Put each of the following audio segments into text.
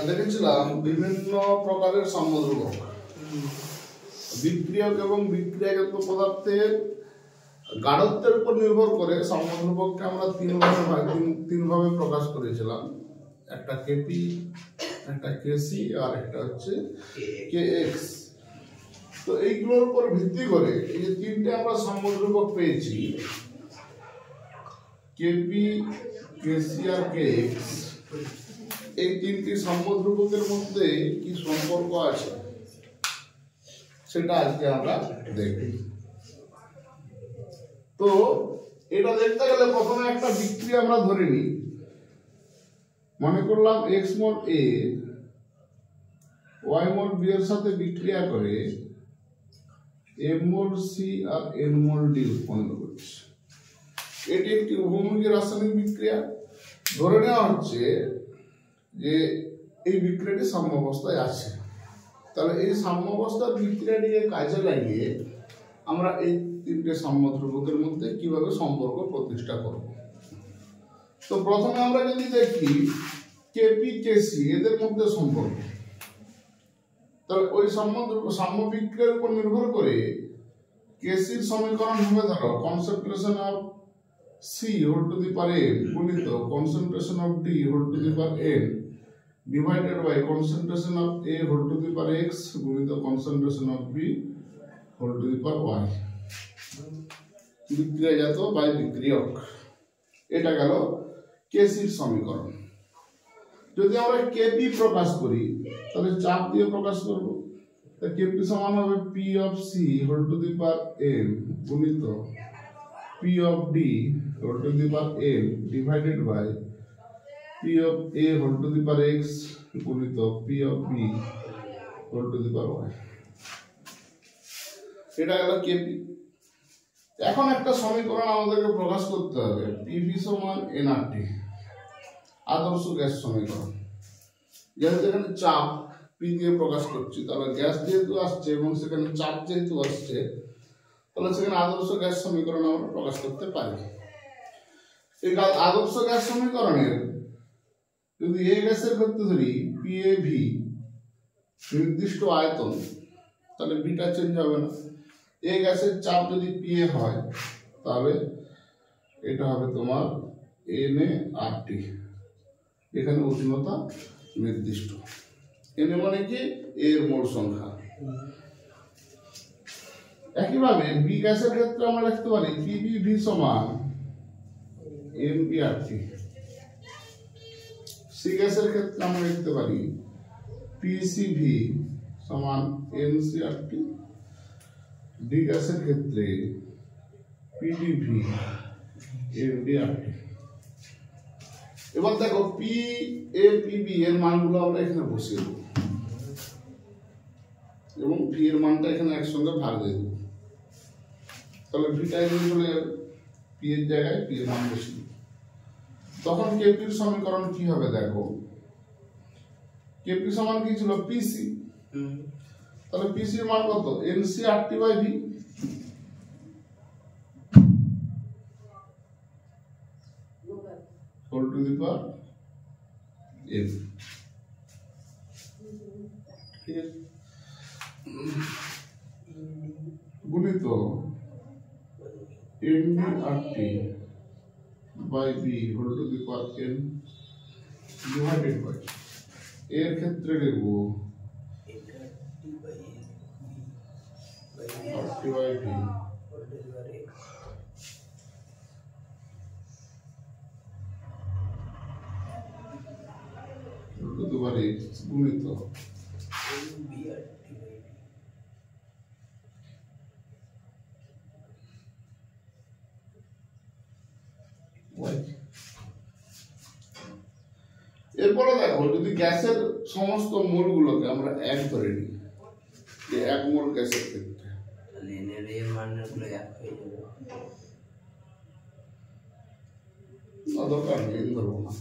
দেখেছিলাম বিভিন্ন প্রকারের সাম্যধ্রুবক বিক্রিয়ক এবং বিক্রিয়াজাত পদার্থের গাঢ়ত্বের উপর নির্ভর করে সাম্যধ্রুবককে আমরা তিন ভাবে প্রকাশ করেছিলাম। একটা কেপি, একটা কেসি আর একটা হচ্ছে কেএক্স। তো এইগুলোর উপর ভিত্তি করে এই যে তিনটে আমরা সাম্যধ্রুবক পেয়েছি, কেপি, কেসি আর কেএক্স, এই তিনটি সাম্যধ্রুবকের মধ্যে কি সম্পর্ক আছে সেটা আজকে আমরা দেখব। তো এটা দেখতে গেলে প্রথমে একটা বিক্রিয়া আমরা ধরে নিই। মনে করলাম x mole A Y mole B এর সাথে বিক্রিয়া করে এম মোল সি আর এন মোল ডি উৎপন্ন করছে। এটি একটি উভমুখী রাসায়নিক বিক্রিয়া। ধরে নেওয়া হচ্ছে যে এই বিক্রিয়াটি সাম্যাবস্থায় আছে। তাহলে এই সাম্যাবস্থার বিক্রিয়াটিকে কাজে লাগিয়ে আমরা এই তিনটে সাম্যধ্রুবকের মধ্যে কিভাবে সম্পর্ক প্রতিষ্ঠা করব। তো প্রথমে আমরা যদি দেখি কেপি কেসি এদের মধ্যে সম্পর্ক, তাহলে ওই সাম্য বিক্রিয়ার উপর নির্ভর করে কেসির সমীকরণ হবে, ধরো concentration of C whole to the power n গুণিত concentration of D whole to the power n divided by concentration of A whole to the power x গুণিত concentration of B whole to the power y। বিক্রিয়াজাত by বিক্রিয়ক, এটা গেল কেসির সমীকরণ। যদি আমরা KP প্রকাশ করি তাহলে চাপ দিয়ে প্রকাশ করব। তা কেপি সমান হবে P of C whole to the power n গুণিত P of D whole to the power n divided by P of A whole to the power x গুণিত P of B whole to the power y। এটা গেল KP. এখন একটা সমীকরণ আমাদেরকে প্রকাশ করতে হবে, PV সমান nRT, আদর্শ গ্যাস সমীকরণ। যেহেতু এখানে চাপ P দিয়ে প্রকাশ করছি, তাহলে গ্যাস যেহেতু আসছে এবং সেখানে চাপ যেহেতু আসছে, তাহলে সেখানে আদর্শ গ্যাস সমীকরণ আমরা প্রকাশ করতে পারি। এই আদর্শ গ্যাস সমীকরণের যদি এ গ্যাসের ক্ষেত্রে ধরি PAV নির্দিষ্ট আয়তন, তাহলে বিটা চেঞ্জ হবে না। এ গ্যাসের চাপ যদি PA হয় তাহলে এটা হবে তোমার NaRT। এখানে উষ্ণতা নির্দিষ্ট। Na মানে কি? এর মোল সংখ্যা। একইভাবে বি গ্যাসের ক্ষেত্রে আমরা লিখতে পারি PBV সমান NBRT। সি গ্যাসের ক্ষেত্রে আমরা লিখতে পারি PCV সমান NCRT। ডি গ্যাসের ক্ষেত্রে PDV NDRT। এবার দেখো PAPB এর মানগুলো আমরা এখানে বসিয়ে দেব এবং ভি এর মানটা এখানে একসঙ্গে ভাগ দিয়ে দেব। তাহলে ভিটা এখানে চলে যাবে, পি এর জায়গায় পি এর মান বসিয়ে। তখন কেপির সমীকরণ কি হবে দেখো, কেপি সমান কি ছিল? পিসি। তাহলে পিসি এর মান কত? NCRT by V. Whole to the power n। ঠিক আছে, গুণিত NDRT by B whole to the power n divided by এর ক্ষেত্রে লিখব RT by B whole to the power x গুণিত এরপরে দেখো, যদি গ্যাসের সমস্ত মোলগুলোকে আমরা এক ধরে নিই, যে এক মোল গ্যাসের ক্ষেত্রে দরকার নেই, ধরবো না।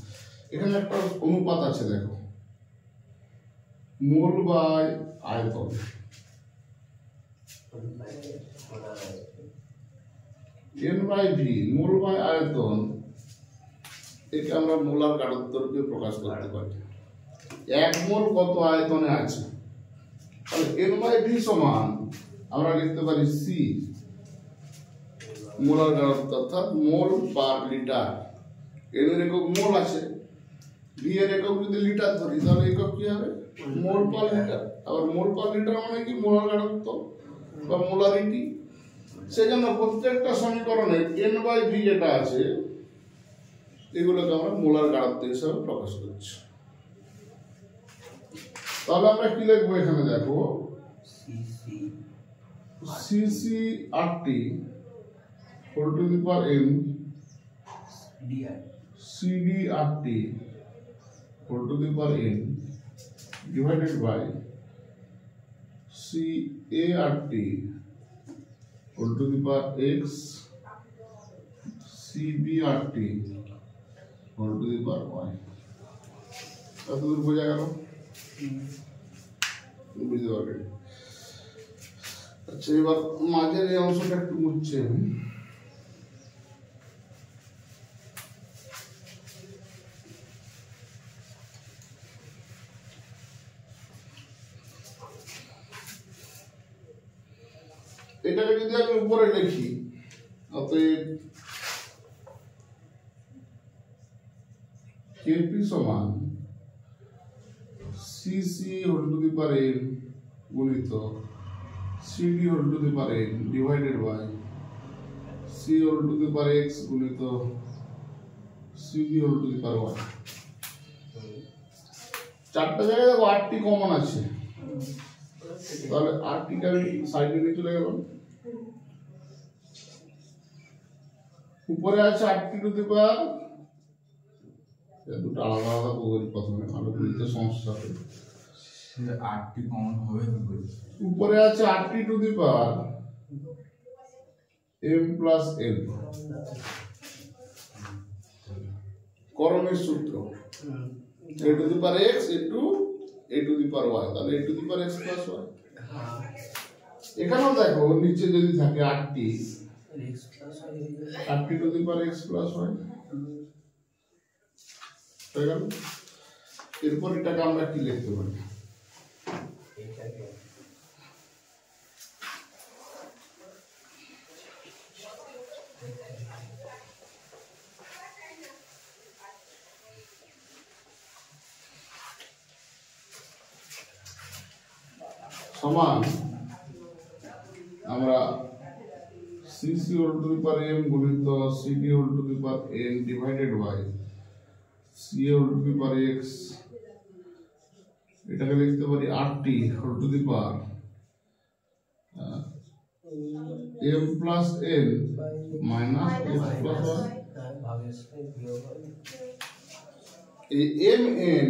এখানে একটা অনুপাত আছে দেখো, মোল বাই আয়তন। n by V mole by আয়তন, একে আমরা মোলার গাঢ়ত্ব রূপে প্রকাশ করতে পারি। 1 মোল কত আয়তনে আছে, তাহলে n/v সমান আমরা লিখতে পারি c মোলার ঘনত্ব অর্থাৎ মোল পার লিটার। n এর একক মোল আছে, v এর একক যদি লিটার ধরি তাহলে একক কি হবে মোল পার লিটার। আবার মোল পার লিটার মানে কি মোলার ঘনত্ব বা মোলারিটি। সেজন্য প্রত্যেকটা সমীকরণে n/v যেটা আছে এগুলোকে আমরা মোলার ঘনত্ব হিসেবে প্রকাশ করছি। তাহলে আমরা কি লিখবো এখানে দেখো cc/RT whole to the power n cd/RT whole to the power n divided by CA/RT whole to the power x CB/RT whole to the power y। কতদূর বোঝা গেল? বুঝতে পারবেন। আচ্ছা, এবার মাঝের এই অংশটা একটু মুছছে। এটাকে যদি আমি উপরে লিখি, অতএব kp সমান cc whole to the power n গুণিত cd whole to the power n divided by c whole to the power x গুণিত cb whole to the power y। চারটা জায়গায় দেখো RT কমন আছে, তাহলে RT টা আমি সাইডে নিয়ে চলে গেলাম। উপরে আছে RT টু দি পাওয়ার, দুটো আলাদা আলাদা বলি প্রথমে, ভালো বুঝতে সমস্যা হবে। RT কমন হবে কি করে? উপরে আছে RT two the power m plus n, করণের সূত্র a two the power x into a two the power y, তাহলে a two the power x plus y। এখানেও দেখো নিচে যদি থাকে RT two the power x plus y হয়ে গেল। এরপর এটাকে আমরা কি লিখতে পারি? সমান আমরা cc whole to the power m গুণিত cd whole to the power n divided by ca whole to the power x, এটাকে লিখতে পারি RT whole to the power m plus n minus x plus y। এই m n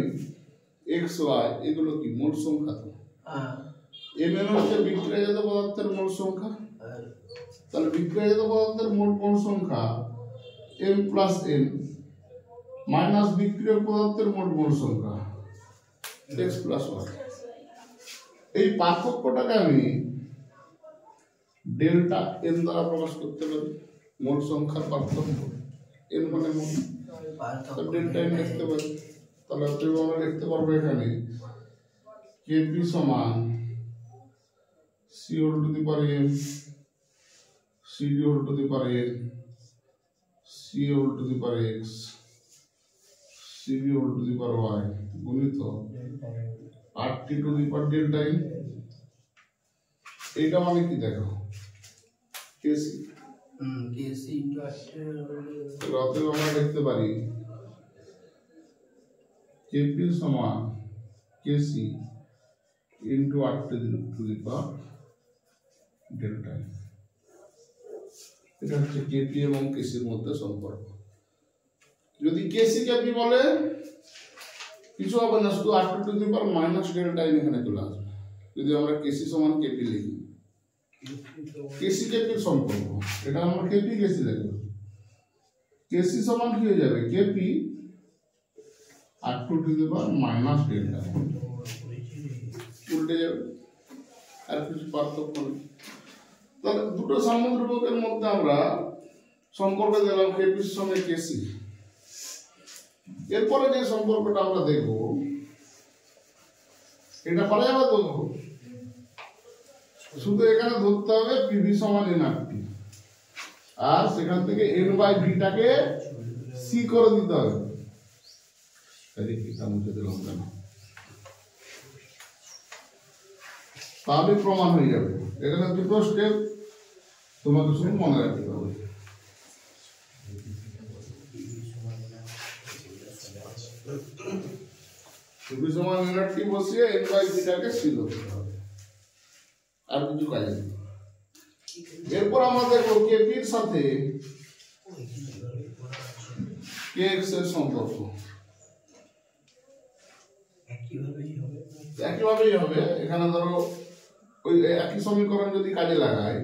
x y এগুলো কি মোল সংখ্যা? তো m n হচ্ছে বিক্রিয়াজাত পদার্থের মোল সংখ্যা, তাহলে বিক্রিয়াজাত পদার্থের মোল সংখ্যা m প্লাস n মাইনাস বিক্রিয়ক পদার্থের মোল সংখ্যা x প্লাস y। এই পার্থক্যটাকে আমি ডেল্টা n দ্বারা প্রকাশ করতে পারি, মোল সংখ্যার পার্থক্য n মানে মোল, ডেল্টা n লিখতে পারি। তাহলে আমরা লিখতে পারবো এখানে kp সমান c whole to the power m cd whole to the power n ca whole to the power x cb whole to the power y গুণিত RT to the power delta n। এইটা মানে কি দেখো kc, অতএব আমরা লিখতে পারি kp সমান kc into RT to the power delta n। এটা হচ্ছে kp এবং kc এর মধ্যে সম্পর্ক। যদি kc kp বলে কিছু হবে না, শুধু RT to the power minus delta n এখানে চলে আসবে। যদি আমরা kc সমান kp লিখি, kc kp এর সম্পর্ক, এটা আমরা kp kc লিখব। kc সমান কি হয়ে যাবে kp RT to the power minus delta n, উল্টে যাবে, আর কিছু পার্থক্য নেই। তাহলে দুটো সামুদ্রিকের মধ্যে আমরা সম্পর্ক দিলাম kp এর সঙ্গে kc। এরপরে যে সম্পর্কটা আমরা দেখব এটা পারা যাবে তো? শুধু এখানে ধরতে হবে পিভি সমান এনআরটি, আর সেখান থেকে এন বাই ভিটাকে সি করে দিতে হবে। মুছে দিলাম কেন? তাহলে প্রমাণ হয়ে যাবে। এখানে দুটো স্টেপ তোমাকে শুধু মনে রাখতে হবে। পিভি সমান এনআরটি বসিয়ে এন বাই ভিটাকে সি ধরতে হবে, আর কিছু কাজ নেই। এরপর আমরা দেখবো কেপির সাথে কেএক্স এর সম্পর্ক। একইভাবেই হবে। এখানে ধরো ওই একই সমীকরণ যদি কাজে লাগাই,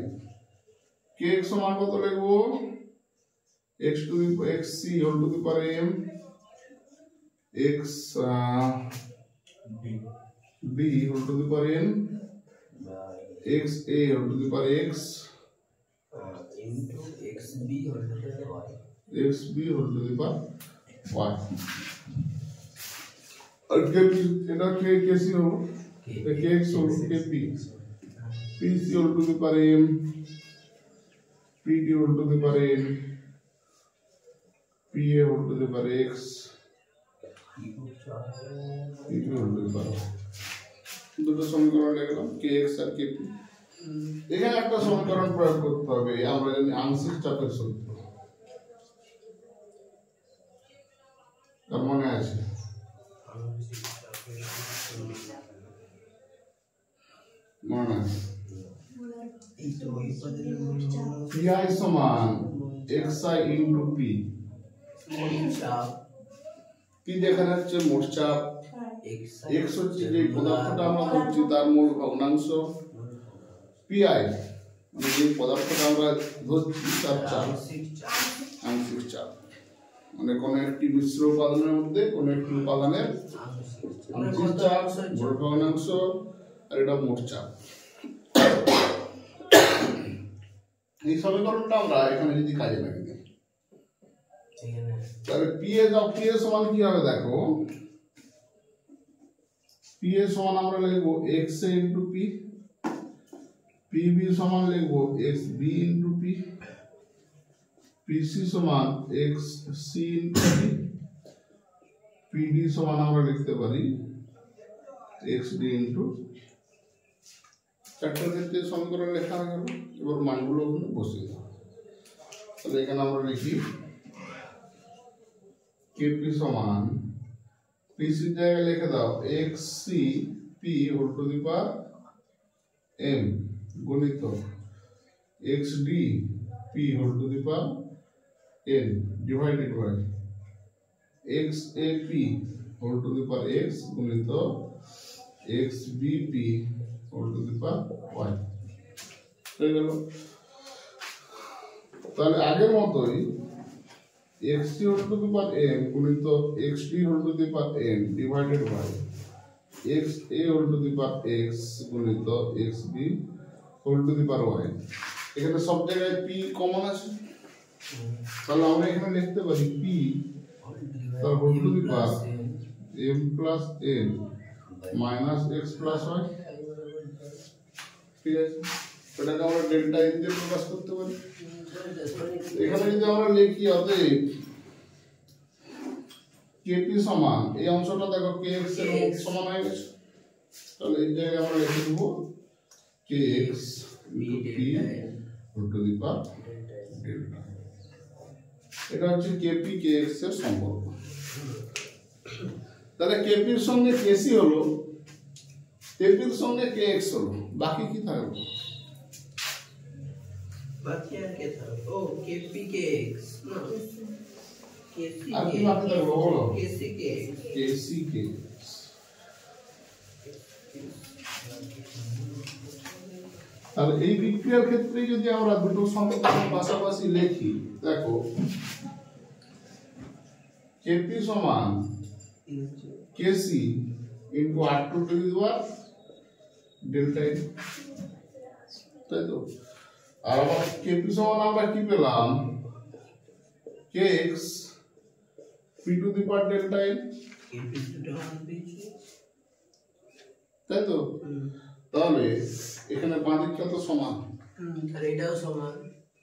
কেএক্স সমান কত লিখবো? X to the X C whole to the power M X B whole to the power N X A whole to the power X into xb whole to the y. xb whole to the power y। और KP এটা কে কেসি হবে? kx হলো kp pc whole to the power m pd whole to the power n pa whole to the power x pd whole to the power। দুটো সমীকরণ লিখলাম kx আর kp। এখানে একটা সমীকরণ প্রয়োগ করতে হবে, আমরা জানি আংশিক চাপের সূত্র। তার মনে আছে? মনে আছে? pi সমান xi ইনটু p। কি দেখা যাচ্ছে? মোট চাপ। x হচ্ছে যে পদার্থটা আমরা ধরছি তার মূল ভগ্নাংশ, pi মানে যে পদার্থটা আমরা ধরছি তার চাপ, আংশিক চাপ। মানে কোন একটি মিশ্র উপাদানের মধ্যে কোন একটি উপাদানের আংশিক চাপ, মূল ভগ্নাংশ, আর এটা মোট চাপ। এই সমীকরণটা আমরা এখানে যদি কাজে লাগিয়ে দিই, তাহলে পি এ সমান কি হবে? দেখো পি এ সমান আমরা লিখবো এক্স এ ইনটু পি, pb সমান লিখবো xb ইনটু p, pc সমান xc ইনটু p, pd সমান আমরা লিখতে পারি xd ইনটু। চারটার ক্ষেত্রে সমীকরণ লেখা হয়ে গেল। এবার মানগুলো ওখানে বসিয়ে দাও। তাহলে এখানে আমরা লিখি kp সমান pc জায়গায় লিখে দাও xc p whole to the power m গুণিত xd p whole to the power n divided by xap whole to the power x গুণিত xbp whole to the power y হয়ে গেল। তাহলে আগের মতোই xc whole to the power m গুণিত xd whole to the power n divided by xa whole to the power x গুণিত xb whole to the power y। এখানে সব জায়গায় p কমন আছে, তাহলে আমরা এখানে লিখতে পারি p তার whole to the power m plus n minus x plus y। ঠিক আছে, এটাকে আমরা ডেল্টা n দিয়ে প্রকাশ করতে পারি। এখানে যদি আমরা লিখি অতএব kp সমান, এই অংশটা দেখো kx এর সমান হয়ে গেছে, তাহলে এই জায়গায় আমরা লিখে দেব kx p whole to the power delta. এটা হচ্ছে kp kx এর সম্পর্ক। তাহলে kp এর সঙ্গে kc হলো, kp এর সঙ্গে kx হলো, বাকি কি থাকবে? বাকি আর কে থাকবে? ও kp kx না kc আর কি বাকি থাকবে বলো? kc kx kc kx। তাহলে এই বিক্রিয়ার ক্ষেত্রে যদি আমরা দুটো সমীকরণ পাশাপাশি লিখি, দেখো kp সমান kc into r2 two the power delta n, তাই তো? আর আবার kp সমান আমরা কি পেলাম? kx p two the power delta n, kp দুটো মান পেয়েছি, তাই তো? তাহলে এখানে বাঁ দিকটা তো সমান, তাহলে এটাও সমান,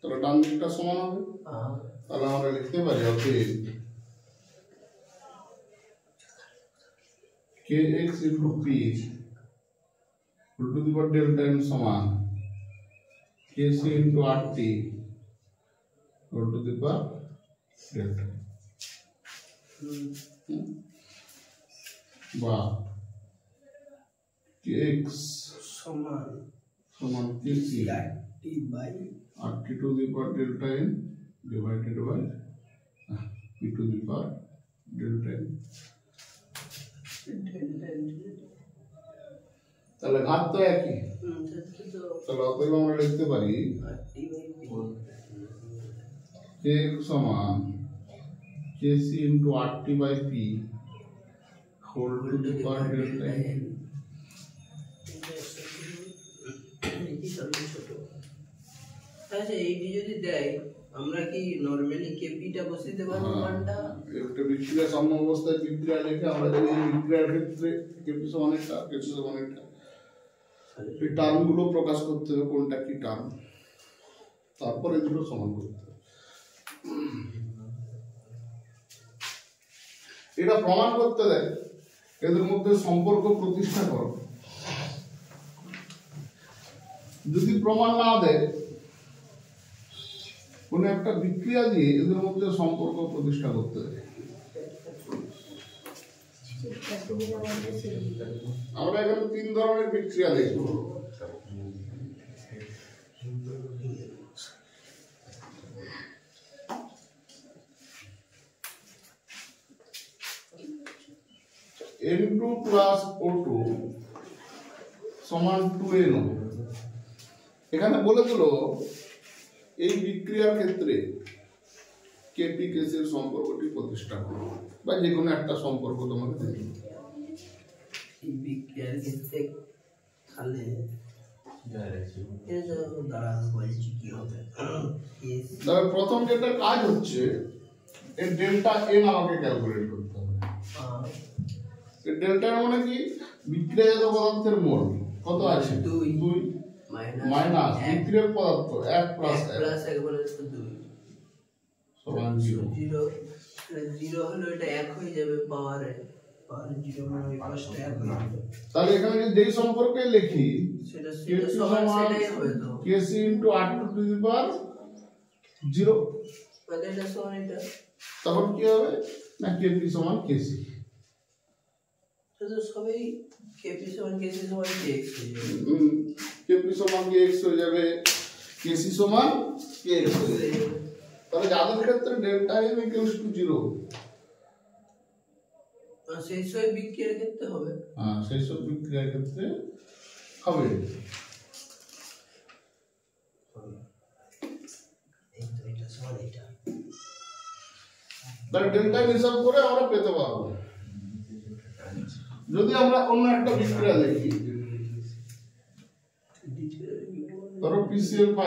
তাহলে ডান দিকটা সমান হবে। তাহলে আমরা লিখতে পারি অতএব kx into p whole to the power delta n সমান kc into rt whole to the power delta বা kx সমান kc t by rt to the power delta n divided by p to the power delta n। তাহলে ঘাত তো একই, তাহলে অতএব আমরা লিখতে পারি kx সমান kc into rt by p whole to the power delta n। আচ্ছা এইটি যদি দেয় আমরা কি নরমালি কেপিটা বসিয়ে দেব মানটা? একটা বিক্রিয়া সাম্য অবস্থায় বিক্রিয়া লিখে আমরা যদি এই বিক্রিয়ার ক্ষেত্রে কেপি সমান এটা কেসি সমান এটা এই টার্মগুলো প্রকাশ করতে হবে কোনটা কি টার্ম, তারপর এই দুটো সমান করতে হবে। এটা প্রমাণ করতে দেয় এদের মধ্যে সম্পর্ক প্রতিষ্ঠা করো, যদি প্রমাণ না দেয় কোন একটা বিক্রিয়া দিয়ে এদের মধ্যে সম্পর্ক প্রতিষ্ঠা করতে দেয়। আমরা এখানে তিন ধরনের বিক্রিয়া দেখব। N2 plus O2 সমান 2NO। এখানে বলে দিল এই বিক্রিয়ার ক্ষেত্রে কেপি কেসির সম্পর্কটি প্রতিষ্ঠা করো বা যে কোনো একটা সম্পর্ক তোমাকে দেবে। এই বিক্রিয়ার ক্ষেত্রে তাহলে কি হবে? তবে প্রথম যেটা কাজ হচ্ছে এই ডেল্টা এন আমাকে ক্যালকুলেট করতে হবে। এই ডেল্টা এন মানে কি? বিক্রিয়াজাত পদার্থের মোল কত আছে? 2 মাইনাস বিক্রিয়ক পদার্থ 1 প্লাস 1 সমান 0। 0 হলো এটা 1 হয়ে যাবে পাওয়ারে 0 মানে ওই পাশটা 1 হয়ে যাবে। তাহলে এখানে যদি যেই সম্পর্কে লিখি সেটা সমান সেটাই হবে তো kc into r2 to the power 0 মানে এটা সমান এটা, তখন কি হবে না kp সমান kc। তো সবই kp সমান kc সমান kx হয়ে যাবে। kp সমান kx হয়ে যাবে, kc সমান kx হয়ে যাবে। তাহলে যাদের ক্ষেত্রে ডেল্টা n ইকুয়ালস টু 0 সেই সব বিক্রিয়ার ক্ষেত্রে হবে। হ্যাঁ সেই সব বিক্রিয়ার ক্ষেত্রে হবে। এটা সমান এটা, তাহলে ডেল্টা n হিসাব করে আমরা পেতে পারবো। যদি আমরা অন্য একটা বিক্রিয়া দেখি, ধরো PCl5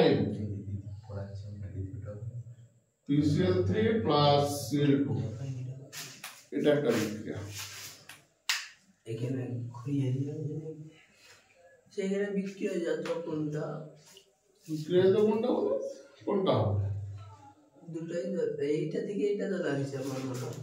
PCl3 প্লাস Cl2 এটা একটা বিক্রিয়া। এখানে ঘুরিয়ে দিলাম সেখানে বিক্রিয়াজাত কোনটা? বিক্রিয়াজাত কোনটা বলে কোনটা হবে? দুটাই এইটা থেকে এইটা তো লাগছে আমার মনে হয়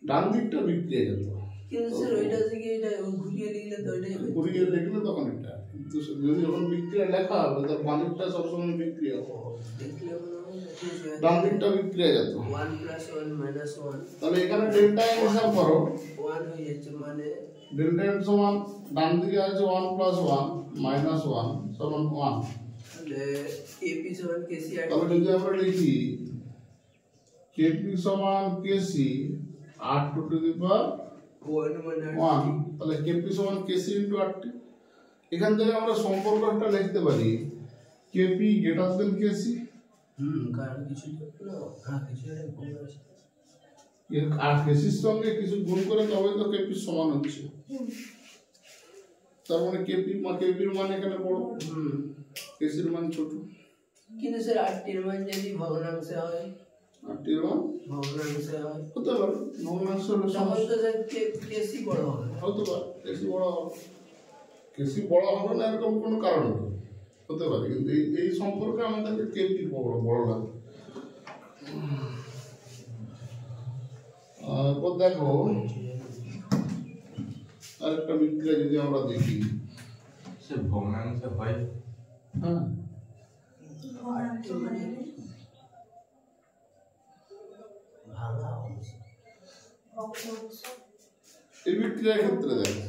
ডান দিকটা বিক্রিয়াজাত, কিন্তু স্যার ওইটা থেকে এটা ঘুরিয়ে লিখলে তো ওইটাই হবে। ঘুরিয়ে লিখলে তখন এটা, কিন্তু যদি যখন বিক্রিয়া লেখা হবে তার বাম দিকটা সবসময় বিক্রিয়া হবে, দেখলে মনে হয় ডান দিকটা বিক্রিয়াজাত। 1 + 1 - 1 তাহলে এখানে ডেল্টা n হিসাব করো, 1 হয়ে যাচ্ছে মানে ডেল্টা n সমান ডান দিকে আছে 1 + 1 - 1 সমান 1। তাহলে kp সমান kc আর তাহলে যদি আমরা লিখি kp সমান kc r2 to the power 1 মানে 1, তাহলে kp সমান kc into rt। এখান থেকে আমরা সম্পর্কটা লিখতে পারি kp greater than kc। কারণ কিছু না কিছু একটা গুণ আছে আর kc সঙ্গে কিছু গুণ করে তবে তো kp সমান হচ্ছে। তার মানে kp এর মান এখানে বড়, kc এর মান ছোট। কিন্তু স্যার rt এর মান যদি ভগ্নাংশে হয়, rt এর মান ভগ্নাংশে হয় হতে পারে, ভগ্নাংশ হলে তখন তো স্যার kc বড় হবে। হতে পারে kc বড় হবে। কেসি বড় হবে না এরকম কোনো কারণ নেই, হতে পারে, কিন্তু এই সম্পর্কে আমাদেরকে কেপি বড় লাগে। দেখো আরেকটা বিক্রিয়া যদি আমরা দেখি, সে ভগ্নাংশে হয়। হ্যাঁ এই বিক্রিয়ার ক্ষেত্রে দেখো,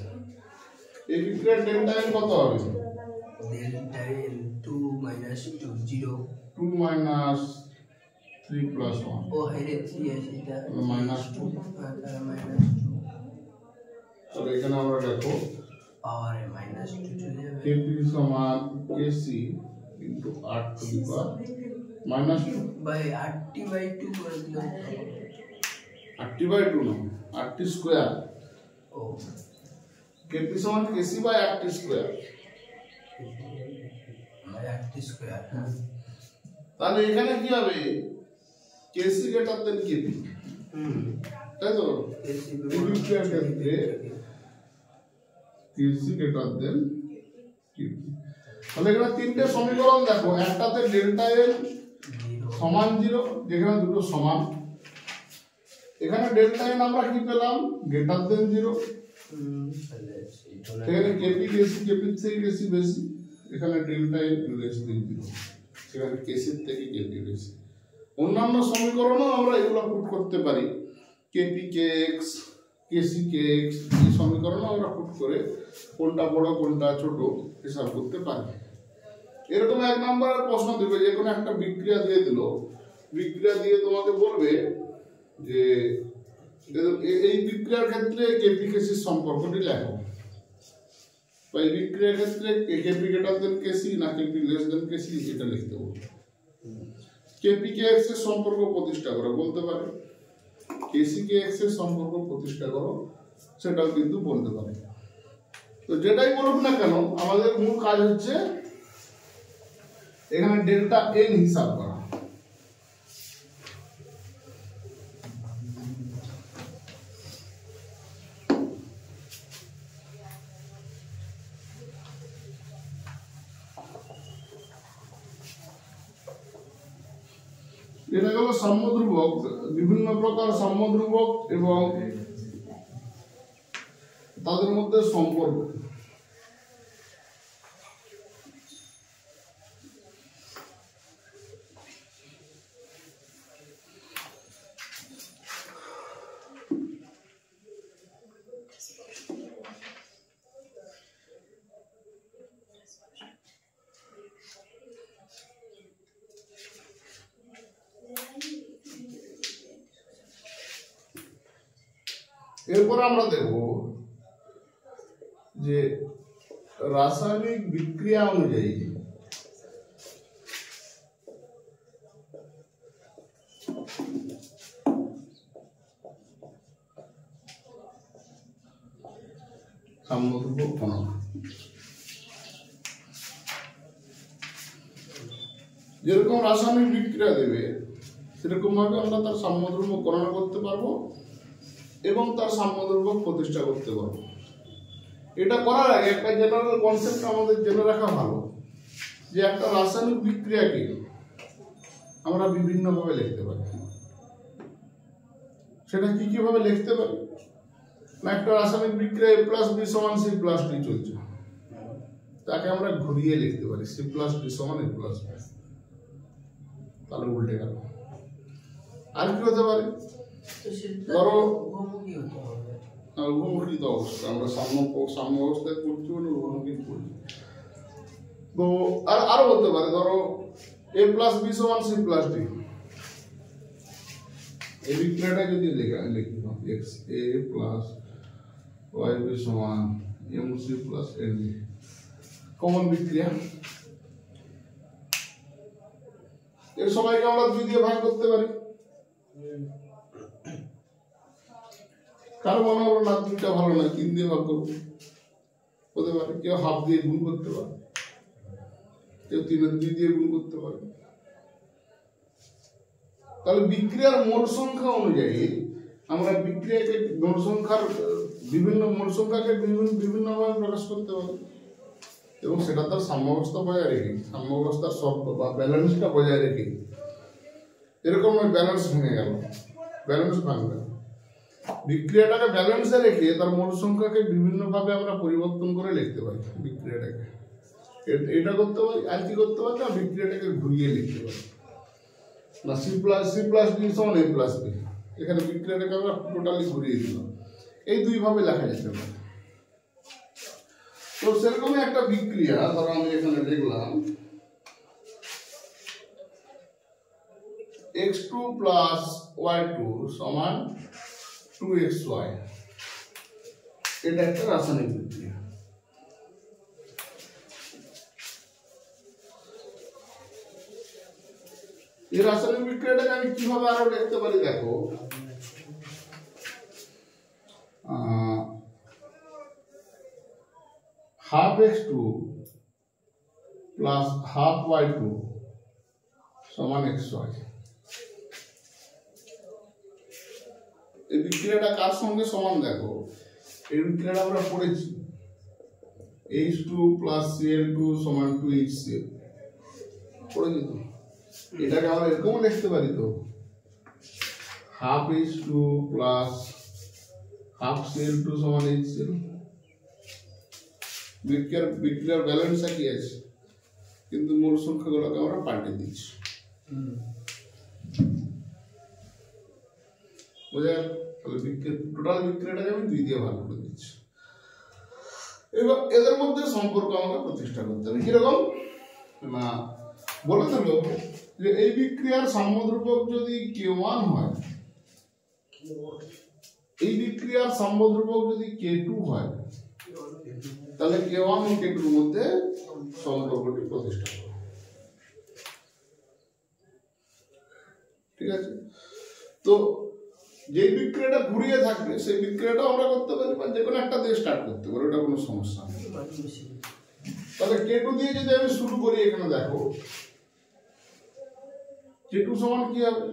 এই বিক্রিয়ার ডেল্টা এন কত হবে? Delta N 2 minus 2 0 2 minus 3 plus 1 ও হাইরে 3 আছে এটা মাইনাস 2। মাইনাস 2 তাহলে এখানে আমরা দেখো পাওয়ার মাইনাস 2 চলে যাবে। কেপি সমান KC into r to the power minus 2 by 8/2 করে দিলাম। r/2 না r স্কয়ার। ও কেপি সমান KC by r square. By 8 square. হ্যাঁ তাহলে এখানে কি হবে? কেসি গ্রেটার দেন কেপি, তাই তো? এসি এই বিক্রিয়ার ক্ষেত্রে কেসি গ্রেটার দেন কেপি। তাহলে এখানে তিনটে সমীকরণ দেখো, একটাতে ডেল্টা এন সমান 0, যেখানে দুটো সমান। এখানে ডেল্টা এন আমরা কি পেলাম? Greater than 0। এখানে কেপি বেশি, কেপির থেকে কেসি বেশি, এখানে ডেল্টা এন লেস দেন 0, সেখানে কেসির থেকে কেপি বেশি। অন্যান্য সমীকরণও আমরা এগুলো পুট করতে পারি, কেপি কে এক্স, কেসি কে এক্স, এই সমীকরণও আমরা পুট করে কোনটা বড় কোনটা ছোট হিসাব করতে পারি। এরকম 1 নম্বরের প্রশ্ন দেবে, যে কোনো একটা বিক্রিয়া দিয়ে দিল, বিক্রিয়া দিয়ে তোমাকে বলবে যে এই বিক্রিয়ার ক্ষেত্রে কেপি কেসির সম্পর্কটি লেখো, বা এই বিক্রিয়ার ক্ষেত্রে কেপি গ্রেটার দেন কেসি না কেপি লেস দেন কেসি, এটা লিখতে বলবে। কেপি কে এক্স এর সম্পর্ক প্রতিষ্ঠা করো বলতে পারে, কেসি কে এক্স এর সম্পর্ক প্রতিষ্ঠা করো, সেটাও কিন্তু বলতে পারে। তো যেটাই বলুক না কেন, আমাদের মূল কাজ হচ্ছে এখানে ডেল্টা এন হিসাব করা। এটা গেল সাম্য ধ্রুবক, বিভিন্ন প্রকার সাম্য ধ্রুবক এবং তাদের মধ্যে সম্পর্ক। এরপর আমরা দেখব যে রাসায়নিক বিক্রিয়া অনুযায়ী সাম্যধ্রুবক গণনা। যেরকম রাসায়নিক বিক্রিয়া দেবে সেরকম ভাবে আমরা তার সাম্যধ্রুবক গণনা করতে পারবো এবং তার সাম্যধ্রুবক প্রতিষ্ঠা করতে পারবো। এটা করার আগে একটা জেনারেল কনসেপ্ট আমাদের জেনে রাখা ভালো, যে একটা রাসায়নিক বিক্রিয়াকে আমরা বিভিন্নভাবে লিখতে পারি। সেটা কি কিভাবে লিখতে পারি না, একটা রাসায়নিক বিক্রিয়া a প্লাস বি সমান সি প্লাস ডি চলছে, তাকে আমরা ঘুরিয়ে লিখতে পারি সি প্লাস ডি সমান a প্লাস বি, তাহলে উল্টে গেল। আর কি হতে পারে? ধরো উভমুখী তো অবস্থা, আমরা সাম্য অবস্থায় করছি বলে উভমুখী করছি। তো আরো বলতে পারে, ধরো a প্লাস বি সমান সি প্লাস ডি, এই বিক্রিয়াটা যদি লিখি x a plus y b সমান mc প্লাস nd, কমন বিক্রিয়া। এর সবাইকে আমরা 2 দিয়ে ভাগ করতে পারি। কারো মনে হলো না 2টা ভালো না, 3 দিয়ে ভাগ করবো, হতে পারে। কেউ হাফ দিয়ে গুণ করতে পারে, কেউ 3 দিয়ে গুণ করতে পারে। তাহলে বিক্রিয়ার মোট সংখ্যা অনুযায়ী আমরা বিক্রিয়াকে মোট সংখ্যার বিভিন্ন মোট সংখ্যাকে বিভিন্নভাবে প্রকাশ করতে পারি। এবং সেটা তার সাম্যাবস্থা বজায় রেখে, সাম্যাবস্থার শর্ত বা ব্যালেন্সটা বজায় রেখে, এরকম ওই ব্যালেন্স ভেঙে গেল, ব্যালেন্স ভাঙবে। বিক্রিয়াটাকে ব্যালেন্সে রেখে তার মোট সংখ্যাকে বিভিন্নভাবে আমরা পরিবর্তন করে লিখতে পারি। বিক্রিয়াটাকে এটা করতে পারি, আর কি করতে পারি না, বিক্রিয়াটাকে ঘুরিয়ে লিখতে পারি না। সি প্লাস বি সমান এ প্লাস বি, এখানে বিক্রিয়াটাকে আমরা টোটালি ঘুরিয়ে দিলাম। এই দুইভাবে লেখা যেতে পারে। তো সেরকমই একটা বিক্রিয়া ধরো আমি এখানে লিখলাম x2 প্লাস y2 সমান 2xy, এটা একটা রাসায়নিক বিক্রিয়া। এই রাসায়নিক বিক্রিয়াটাকে আমি কিভাবে আরো লিখতে পারি দেখো, half x2 plus half y2 সমান xy। এই বিক্রিয়াটা কার সঙ্গে সমান দেখো, এই বিক্রিয়াটা আমরা পড়েছি H2 প্লাস Cl2 সমান 2HCl, পড়েছি তো। এটাকে আমরা এরকম লিখতে পারি তো, half H2 plus half Cl2 সমান HCl। বিক্রিয়ার ব্যালেন্স একই আছে, কিন্তু মোট সংখ্যাগুলোকে আমরা পাল্টে দিচ্ছি। বোঝা গেল? তাহলে টোটাল বিক্রিয়াটাকে আমি 2 দিয়ে ভাগ করে দিচ্ছি। এবার এদের মধ্যে সম্পর্ক আমাকে প্রতিষ্ঠা করতে হবে। কিরকম না, বলে দিল যে এই বিক্রিয়ার সাম্যদ্রব্যক যদি K1 হয়, এই বিক্রিয়ার সাম্যদ্রব্যক যদি K2 হয়, তাহলে K1 ও K2 এর মধ্যে সম্পর্কটি প্রতিষ্ঠা করবে। ঠিক আছে? তো যে বিক্রিয়াটা ঘুরিয়ে থাকবে সেই বিক্রিয়াটা আমরা করতে পারি, বা যে কোনো একটা দিয়ে স্টার্ট করতে পারি, ওটা কোনো সমস্যা নেই। তাহলে K2 দিয়ে যদি আমি শুরু করি, এখানে দেখো K2 সমান কি হবে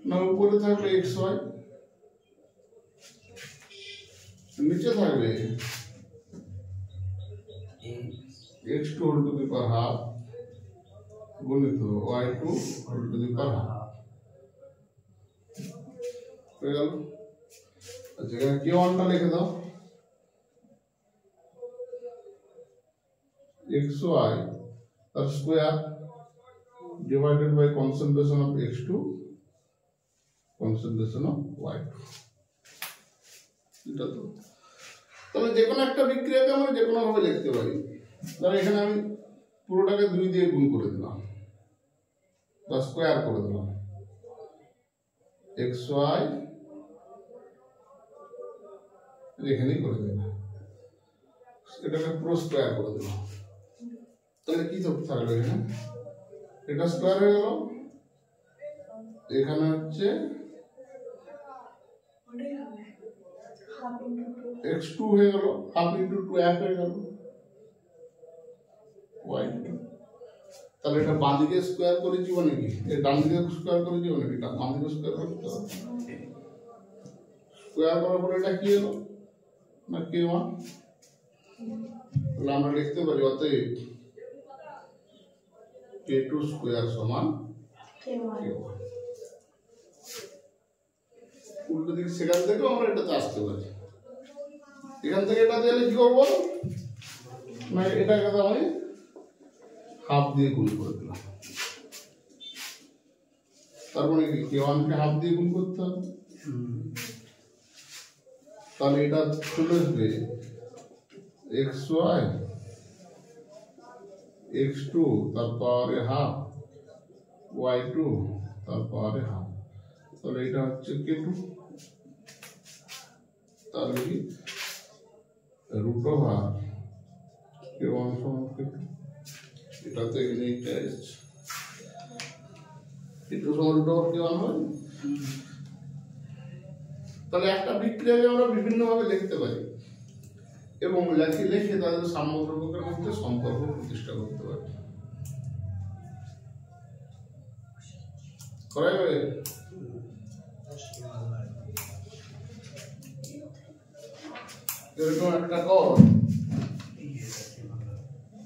না, উপরে থাকবে xy, নিচে থাকবে x2 whole to the power half গুণিত y2 whole to the power half হয়ে গেল। আচ্ছা, এখানে K1টা লিখে দাও, xy তার square divided by concentration of x2 concentration of y2। এটা তো তাহলে যে কোনো একটা বিক্রিয়াকে আমরা যে কোনো ভাবে লিখতে পারি। তাহলে এখানে আমি পুরোটাকে 2 দিয়ে গুণ করে দিলাম বা স্কয়ার করে দিলাম, xy এখানেই করে দিলাম, এটাকে পুরো স্কয়ার করে দিলাম। তাহলে কি থাকলো এখানে, এটা স্কয়ার হয়ে গেল, এখানে হচ্ছে x2 হয়ে গেল, হাফ ইন্টু 2 1 হয়ে গেল y2। তাহলে এটা বাঁ দিকে স্কয়ার করে দিব নাকি, এই ডান দিকে স্কয়ার করে দিব নাকি, বাঁ দিকে স্কয়ার করতে হবে। স্কয়ার করার পরে এটা কি হলো না K1। তাহলে আমরা লিখতে পারি অতএব K2 স্কয়ার সমান K1। উল্টো দিকে সেখান থেকেও আমরা এটাতে আসতে পারি। এখান থেকে এটা দিলে কি করবো না, এটাকে আমি হাফ দিয়ে গুণ করে দিলাম। তারপরে কি K1 কে হাফ দিয়ে গুণ করতে হবে, তাহলে এটা চলে আসবে xy x2 তার পাওয়ারে হাফ y2 তার পাওয়ারে হাফ, তাহলে এটা হচ্ছে K2। তাহলে কি রুট ওভার K1 সমান K2, এটা তো এখানে একটা এসেছে, K2 সমান রুট ওভার K1 হয়। তাহলে একটা বিক্রিয়াকে আমরা বিভিন্নভাবে লিখতে পারি এবং লিখে তাদের সাম্যদ্রব্যকের মধ্যে সম্পর্ক প্রতিষ্ঠা করতে পারি। করা যাবে? এরকম একটা কর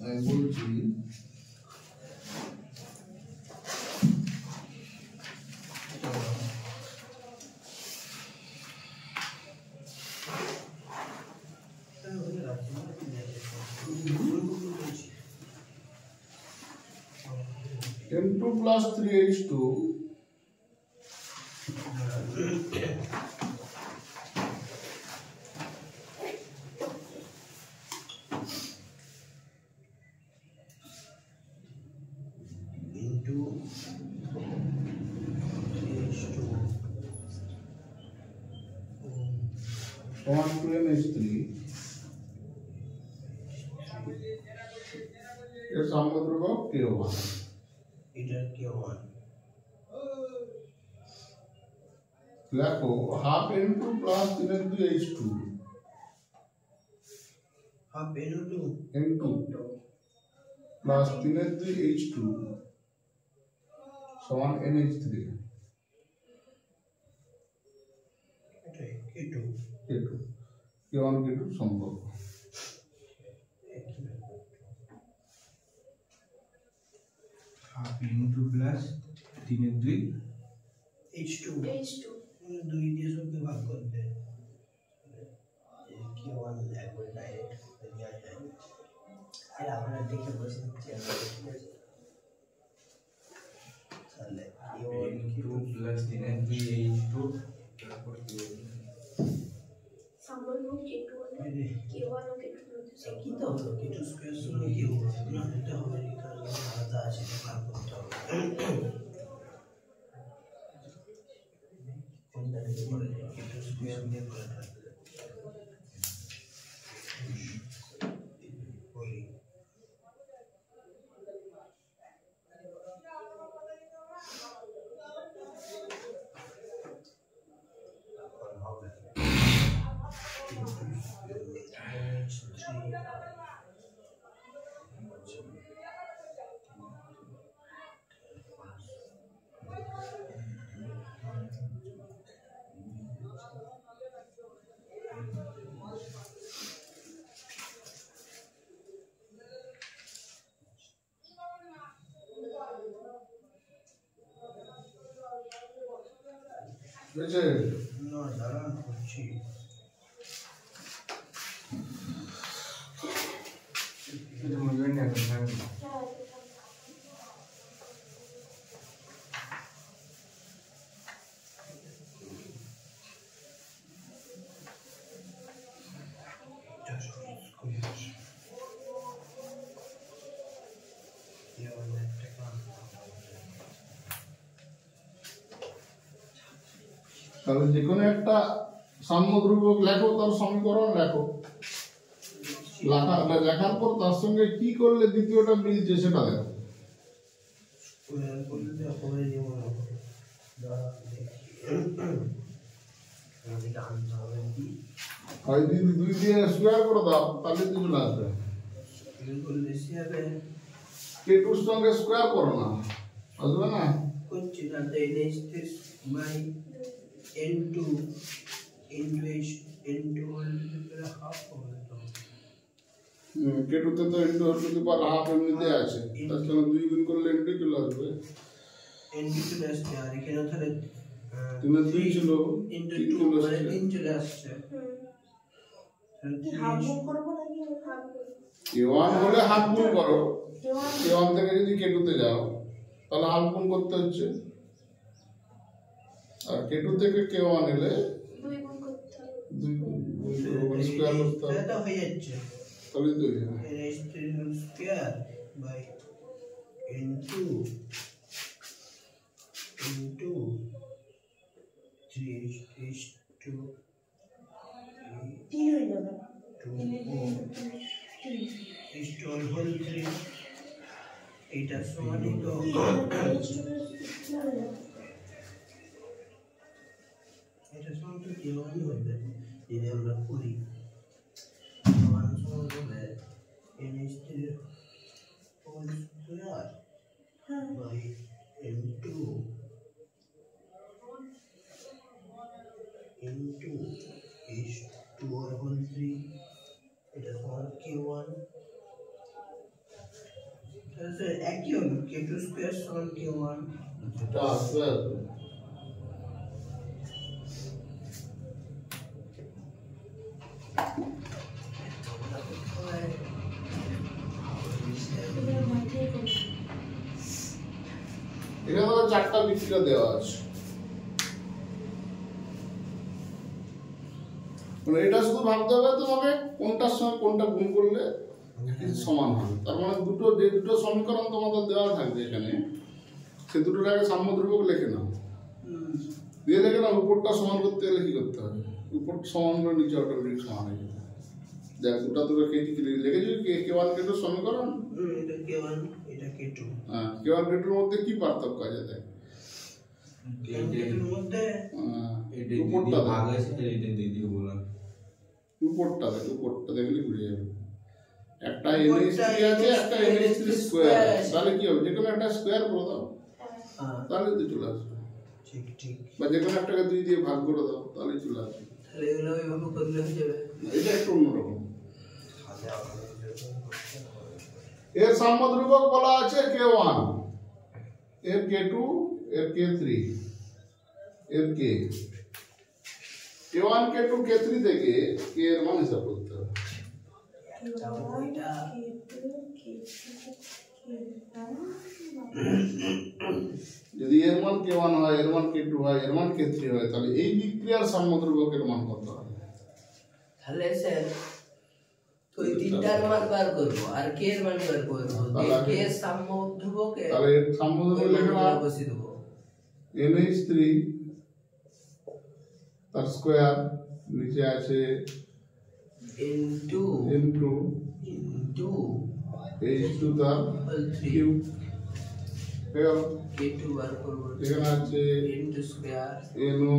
আমি বলছি N2 plus 3H2 into H2 সমান 2NH3 এর সামগ্রিক K1 এটা K1 দেখো half N2 plus 3H2 half N2 N2 plus 3H2 সমান NH3 এটাই K2 K2 K1 K2 সম্পর্ক হাফ ইনটু প্লাস 3 H2 দুই দিয়ে সবকে ভাগ করতে K1 একবার ডাইরেক্ট দেওয়া যায় আর আমরা দেখে বসে ঠিক আছে তাহলে K1 ইনটু প্লাস 3 H2 তারপর কি তো হলো K2 স্কয়ার সমান কি হলো না এটা হবে কারণ আলাদা আছে ভাগ করতে হবে কোনটা থেকে বলে K2 স্কয়ার দিয়ে করে থাকবে বলি হবে বুঝেছে না দাঁড়ান করছি এটা মনে নেই এখন তাহলে যে কোনো একটা সাম্যধ্রুবক লেখো তার সমীকরণ লেখো লেখার পর তার সঙ্গে কি করলে দ্বিতীয়টা মিলছে সেটা দেখো হয় দিদি দুই দিয়ে স্কোয়ার করে দাও তাহলে তো চলে আসবে K2 সঙ্গে স্কোয়ার করো না আসবে না করছি না তো NH3 by N2 into H N2 half হবে তো K2 তে তো N2 two the power half এমনিতে আছে তার সঙ্গে 2 গুণ করলে N2 চলে আসবে N2 চলে আসছে আর এখানে তাহলে 3 ছিল into 3 2 চলে মানে আসছে 3 চলে আসছে হাফ গুণ করবো নাকি হাফ গুণ K1 হলে হাফ গুণ করো K1 থেকে যদি K2 তে যাও তাহলে হাফ গুণ করতে হচ্ছে আর K2 থেকে K1 এলে দুই গুণ করতে হবে 2 গুণ স্কয়ার করতে হবে এটা হয়ে যাচ্ছে তাহলে তো NH3 whole square by N2 into 3H2 তিন হয়ে যাবে 2 H2 whole 3 এইটার সমানই তো এটা সমান তো কেমনই হবে যদি আমরা করি সমান সমান হবে NH3 whole square by N2 into H2 whole 3 এটা সমান K1 স্যার একই হলো k2 স্কয়ার সমান k1 এটা আসবে এখানে চারটা বিক্রিয়া দেওয়া আছে মানে এটা শুধু ভাবতে হবে তোমাকে কোনটার সঙ্গে কোনটা গুণ করলে সমান হবে তার মানে যে দুটো সমীকরণ তোমাদের দেওয়া থাকবে এখানে সে দুটোর আগে সাম্য ধ্রুবক লিখে নাও দিয়ে লিখে নাও উপরটা সমান করতে গেলে কি করতে হবে উপর সমান করে নিচে অটোমেটিক সমান হয়ে যাবে দেখ দুটো কেটে লিখেছি k1 k2 সমীকরণ এটা k1 এটা k2 হ্যাঁ k1 k2 এর মধ্যে কি পার্থক্য আছে দেখ এর মধ্যে উপরটা ভাগ আছে এটা দিদি বললাম উপরটা দেখলে ঘুরে যাবে একটা nh3 আছে একটা nh3 স্কয়ার তাহলে কি হবে যেকোনো একটা স্কয়ার করে দাও তাহলে তো চলে আসবে ঠিক ঠিক বা যেকোনো একটাকে 2 দিয়ে ভাগ করে দাও তাহলে চলে আসবে তাহলে এগুলো এইভাবে করলে হয়ে যাবে এটা একটু অন্যরকম এর সাম্য ধ্রুবক বলা আছে k1 এর k2 এর k3 এর k k1 k2 k3 থেকে k এর মান হিসাব করতে হবে যদি এর মান k1 হয় এর মান k2 হয় এর মান k3 হয় তাহলে এই বিক্রিয়ার সাম্য ধ্রুবকের মান কত হবে তাহলে স্যার তো এই তিনটার মান বার করব আর k এর মান বার করব k এর সাম্য ধ্রুবকে তাহলে এর সাম্য ধ্রুবক লিখে নাও বসিয়ে দেব nh3 তার স্কয়ার নিচে আছে into into h2 তার কিউব এর k2 বার করব এখানে আছে into স্কয়ার no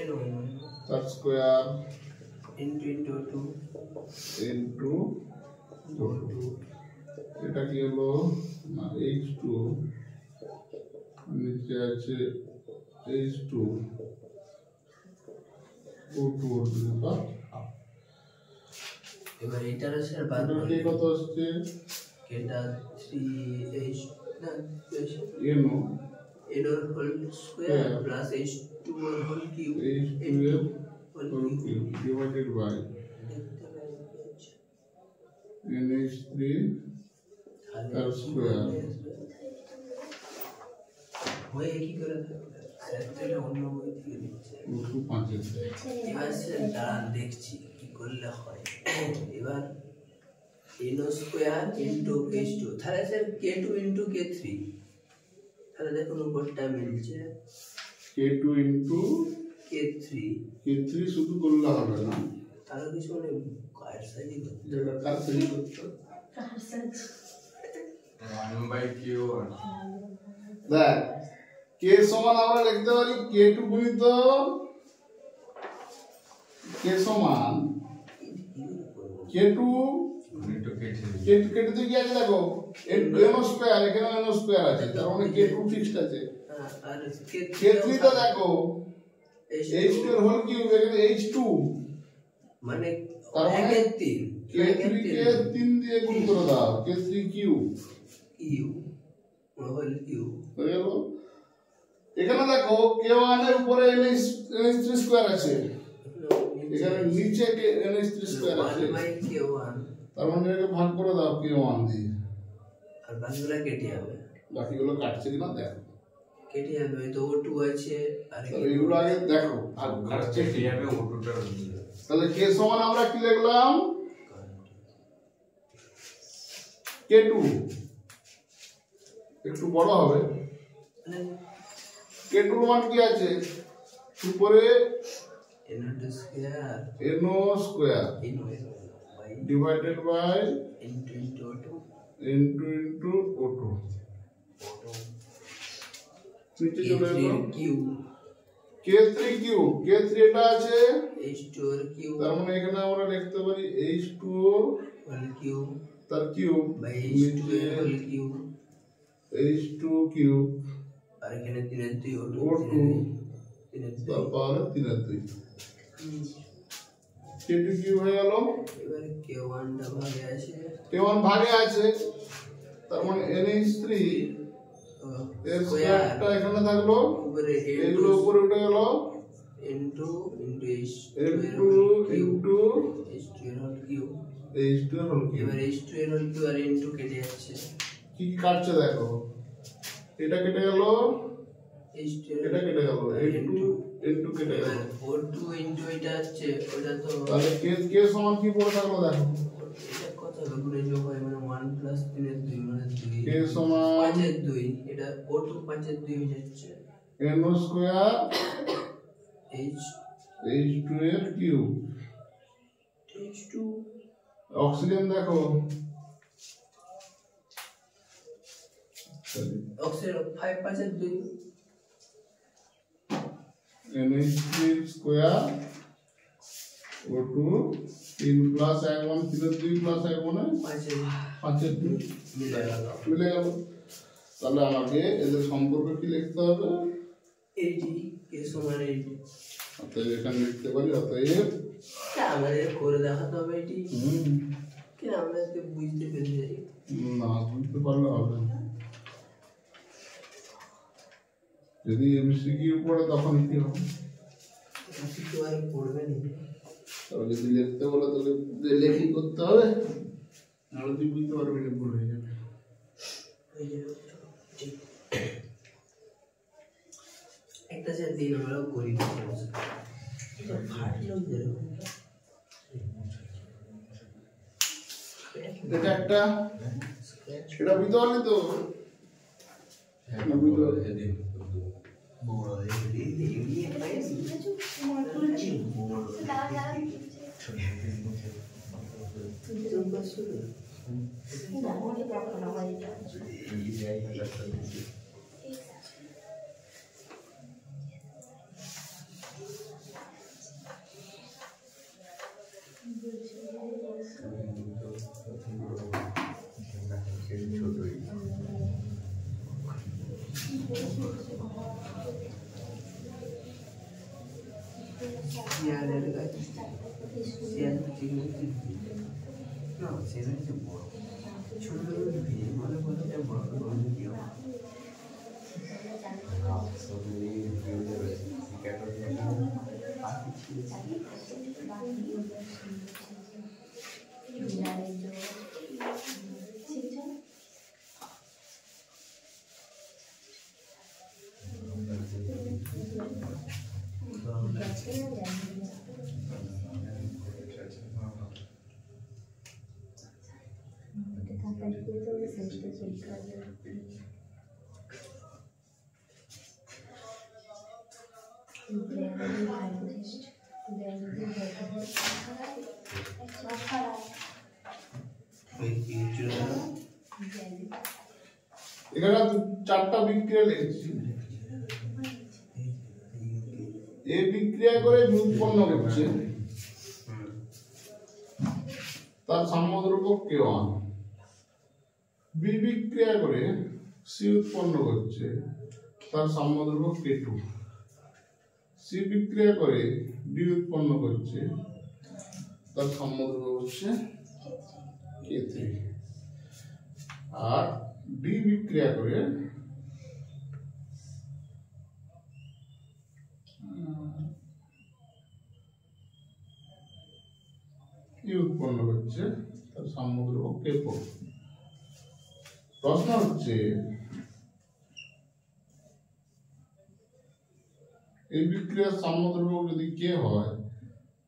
no তার স্কয়ার into 2 into এটা কি হলো না h2 নিচে আছে h2 O2 বা এবার এটার স্যার বার এটা কি কত আসছে এটা 3h না no n whole square plus h2 whole cube h2 whole cube divided by nh3 তার স্কয়ার হয়ে কি করে থাকবে স্যার তো এটা অন্য বই থেকে দিচ্ছে O2 5 এবার স্যার দাঁড়ান দেখছি কি করলে হয় এবার n স্কয়ার ইনটু h2 তাহলে স্যার k2 ইনটু k3 তাহলে দেখুন উপরটা মিলছে k2 into k3 k3 শুধু করলে হবে না তাহলে কিছু মানে কার সাইজে করতে যেটা কার তৈরি করতে হবে। 1/q দেখ k সমান আমরা লিখতে পারি k2 গুণিত k সমান k2 into k2 তে কি আছে দেখো n স্কয়ার এখানে n স্কয়ার আছে তার মানে k2 ফিক্সড আছে আর k3 তো দেখো h2 এর হোল কিউব এখানে h2 মানে তার মানে 1 3 k3 কে 3 দিয়ে গুণ করে দাও k3 cube Q whole Q হয়ে গেল এখানে দেখো k1 এর উপরে nh3 স্কয়ার আছে এখানে নিচে nh3 স্কয়ার আছে 1/k1 তার মানে এটাকে ভাগ করে দাও k1 দিয়ে আর বাকিগুলো কেটে যাবে বাকিগুলো কাটছে কিনা দেখো কেটে যাবে তো O2 আছে আর তাহলে এগুলো আগে দেখো আর কাটছে কি যাবে ওটুটা তাহলে k সমান আমরা কি লিখলাম k2 একটু বড় হবে k2 এর মান কি আছে উপরে n2 square no square divided by into into O2 নিচে চলে এলো কিউ k3 কিউব k3 এটা আছে h2 এর কিউ তার মানে এখানে আমরা লিখতে পারি h2o হোল কিউ তার কিউব বাই h2 এর হোল কিউ h2 কিউব আর এখানে 3 3 O2 তারপর 3 k2 কিউব হয়ে গেল এবার k1 টা ভাগে আছে k1 ভাগে আছে তার মানে NH3 এর স্কয়ারটা এখানে থাকলো, উপরে এগুলো উপরে উঠে গেল ইনটু H2 ইনটু H2 এর হোল কিউব। H2 এর হোল কিউব। এবার H2 এর হোল কিউব আর ইনটু কেটে যাচ্ছে, কি কি কাটছে দেখো, এটা কেটে গেল, H2 এটা কেটে গেল, N2 কেটে গেল। এবার O2 ইনটু এটা হচ্ছে, ওটা তো তাহলে কে সমান কি পড়ে থাকলো দেখো, এটা কত হবে গুণে যোগ হয় মানে 1 প্লাস 3 এর 2 মানে 2 কে সমান 5 এর 2, এটা O2 5 এর 2 হয়ে যাচ্ছে NO স্কয়ার H H2 এর কিউব। H2 অক্সিজেন দেখো, অক্সিজেন 5 5 এর 2 NH3 square O2 3 plus 1 1 3 2 plus 1 1 5 এর 5 এর 2 মিলে গেল। মিলে গেল। তাহলে আমাকে এদের সম্পর্ক কি লিখতে হবে, এইটি কে সমান এইটি, অতএব এখানে লিখতে পারি অতএব আমাদের করে দেখাতে হবে এটি কি আমরা তো বুঝতে পেরে যাই। না বুঝতে পারলে হবে না। যদি এমসিকিউ পড়ে তখন কি হবে, কিছু আর পড়বে না, তবে যদি লিখতে বলে তাহলে লেখি করতে হবে, নাহলে তুই বুঝতে পারবি না, ভুল হয়ে যাবে। এই যে ঠিক। একটা যে দিন আমরা করি এটা ফাটলো যেরকম, এটা একটা, এটা বুঝতে পারলি তো, বুঝতে পারলি। বড় এই নিয়ে পাইছি শিয়ালের গাছ, শিয়াল চিংড়ি না সেটা হচ্ছে বড়, ছোট ভিড় বলে বলে যা বড় বড় ভিড় এখানে চারটা বিক্রিয়া লিখেছি, এ বিক্রিয়া করে বি উৎপন্ন করছে, তার সাম্যদ্রব্য K1, বি বিক্রিয়া করে সি উৎপন্ন করছে, তার সাম্যদ্রব্য K2, সি বিক্রিয়া করে ডি উৎপন্ন করছে, তার সাম্যদ্রব্য হচ্ছে K3, আর ডি বিক্রিয়া করে ই উৎপন্ন করছে, তার সাম্যদ্রব্য K4। প্রশ্ন হচ্ছে এই বিক্রিয়ার সাম্যদ্রব্য যদি K হয়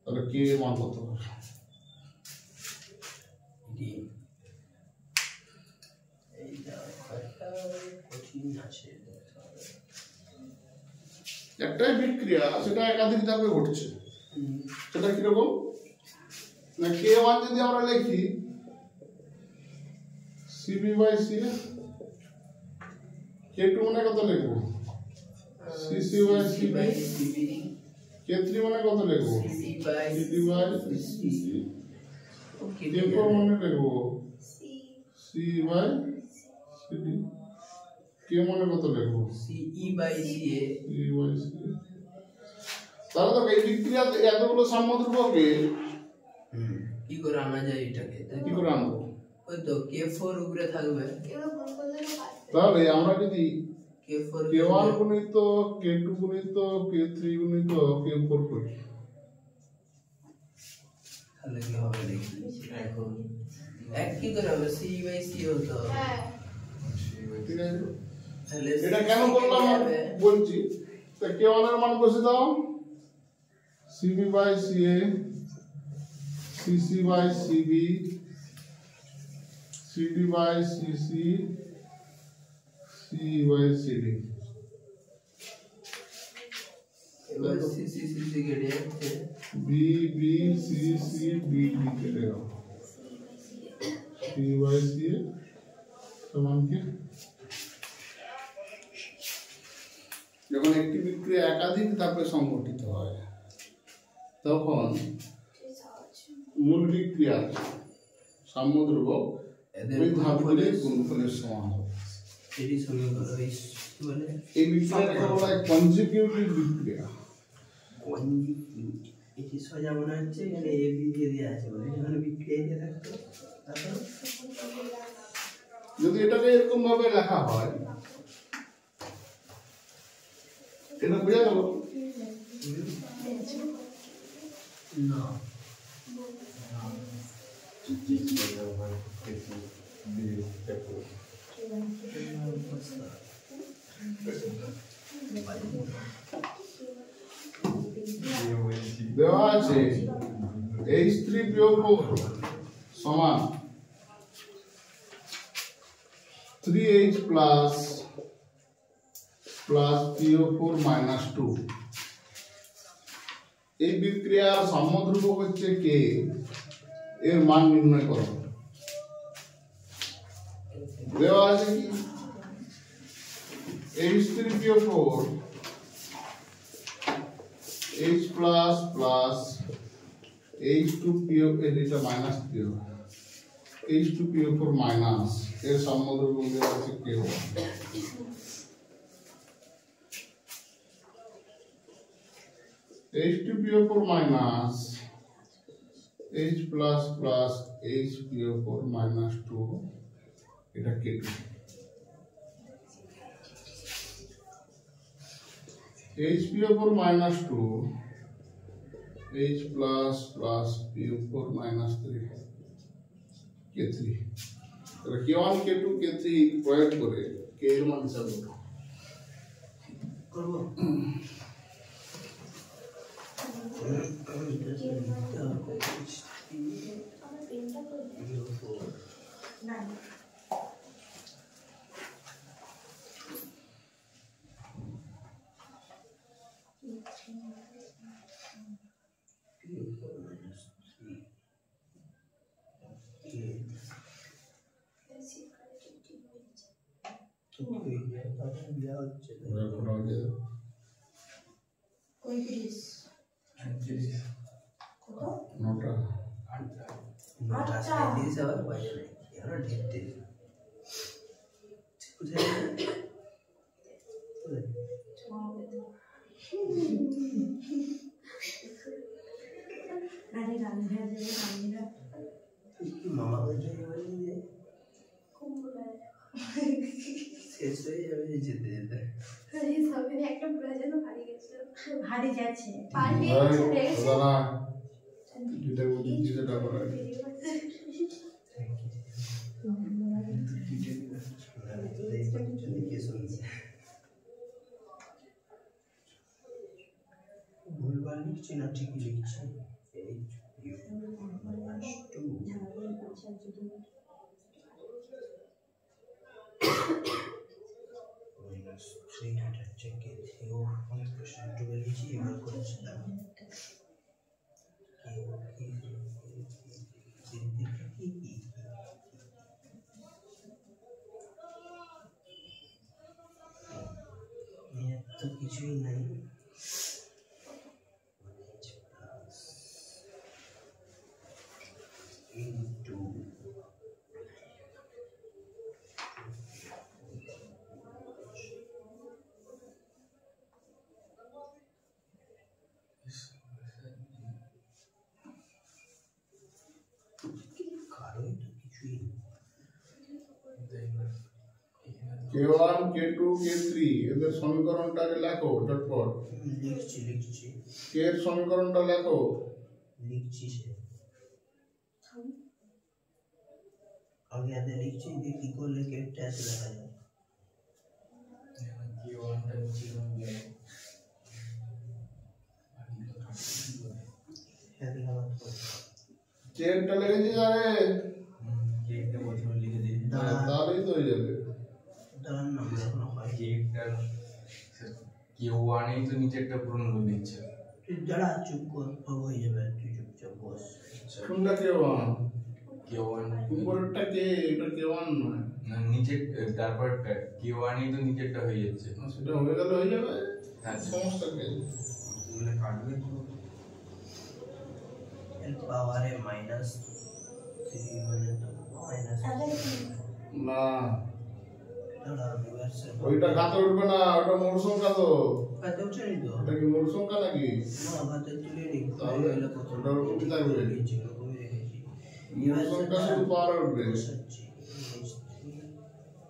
তাহলে K এর মান কত হবে? একটাই বিক্রিয়া, সেটা একাধিক ধাপে ঘটছে, সেটা কিরকম না, K1 যদি আমরা লিখি CB/C, K2 মানে কত লিখবো CC/CB, K3 মানে কত লিখবো CD/CC, K4 মানে লিখবো C/CD, K মানে কত লিখবো CE/CA। তাহলে তো এই বিক্রিয়া এতগুলো সাম্যদ্রব্যকে কি করে আনা যায় এটাকে, কি করে আনবো? ওই ওই তো K4 উপরে থাকবে, এবার গুণ করলে তো কাটবে। তাহলে আমরা যদি K4 K1 গুণিত K2 গুণিত K3 গুণিত K4 করি, তাহলে কি হবে দেখি। এখন এক কি করে হবে, C বাই C হতে হবে। হ্যাঁ ঠিক আছে? তাহলে এটা কেন করলাম হবে বলছি, তা K1 এর মান বসে দাও, CB by CA, CC by CB, CD by CC, C by CD। এবার C কেটে যাচ্ছে, B B C C B D কেটে দাও, C বাই CA সমান কি? যখন একটি বিক্রিয়া একাধিক ধাপে সংঘটিত হয় তখন মূল বিক্রিয়ার সাম্য ধ্রুবক এদের ওই ধাপগুলির গুণফলের গুণফলের সমান হবে। এটি সমীকরণ ওই মানে এই বিক্রিয়াটাকে বলা হয় কনজিকিউটিভ বিক্রিয়া। এটি সোজা মনে হচ্ছে এখানে A B দিয়ে দেওয়া আছে বলে এখানে বিক্রিয়া দিয়ে থাকতো। তারপর যদি এটাকে এরকম ভাবে লেখা হয়, এটা বোঝা গেল? না দেওয়া আছে H3 বিয়োগ 4 সমান 3H প্লাস PO4 মাইনাস 2। এই বিক্রিয়ার সাম্য ধ্রুবক হচ্ছে K, এর মান নির্ণয় করো। দেওয়া আছে কি H3 বিয়োগ 4 H plus plus H2 PO, এটা minus PO, H2 PO4 minus, এর সাম্য ধ্রুবক দেওয়া আছে K1। H2 PO4 minus H plus plus H PO4 minus 2, এটা K2। H PO4 minus 2 H plus plus PO4 minus 3 K3। তাহলে K1 K2 K3 প্রয়োগ করে K এর মান হিসাব করব। নটা নটা সাইন্টিস্ট আবার বাইরে নেই এখানে ঢেকতে কোথায় মামা বলছে শেষ হয়ে যাবে যেতে যেতে একটা ব্রাজেল হারিয়ে গেছে, হারিয়ে যাচ্ছে। পাল্টে গেছে দাদা যেটা বলছি সেটা করা ভুলভাল লিখছি না ঠিকই লিখছি। অনেক প্রশ্ন ডুবে লিখছি এবার করেছিলাম তো কিছুই নাই। কারোই তো কিছুই K1 K2 K3 এদের সমীকরণটাকে লেখো ঝটপট। লিখছি কে এর সমীকরণটা লেখো। লিখছি সে আগে আগে লিখছি যে কি করলে কেটে আসে দেখা যায়। কে এরটা লিখেছিস আগে? তাহলেই তো হয়ে যাবে। দাঁড়ান না এখনো হয় Q1 এই তো নিচেরটা পূরণ করে দিচ্ছে। তুই দাঁড়া চুপ কর সব হয়ে যাবে তুই চুপচাপ বস। কোনটা K1? Q1 উপরেরটা কে? এটা K1 নয়। না নিচের তারপরটা Q1 এই তো নিচেরটা হয়ে যাচ্ছে। সেটা হয়ে গেলে হয়ে যাবে। হ্যাঁ সমস্যা কি? মানে কাটবে তো এর পাওয়ারে মাইনাস 3 মানে তো মাইনাস না দাঁড়া রিভার্সে ওইটা খাতে উঠবে না, ওটা মূল সংখ্যা তো। কাতে উঠেনি তো এটা কি মূল সংখ্যা নাকি? না কাতে তুলে নি তাহলে এলো প্রথম ওটা ওরকমই থাকবে। নিচে ওরকমই রেখেছি মূল সংখ্যা শুধু পাওয়ার উঠবে। বসাচ্ছি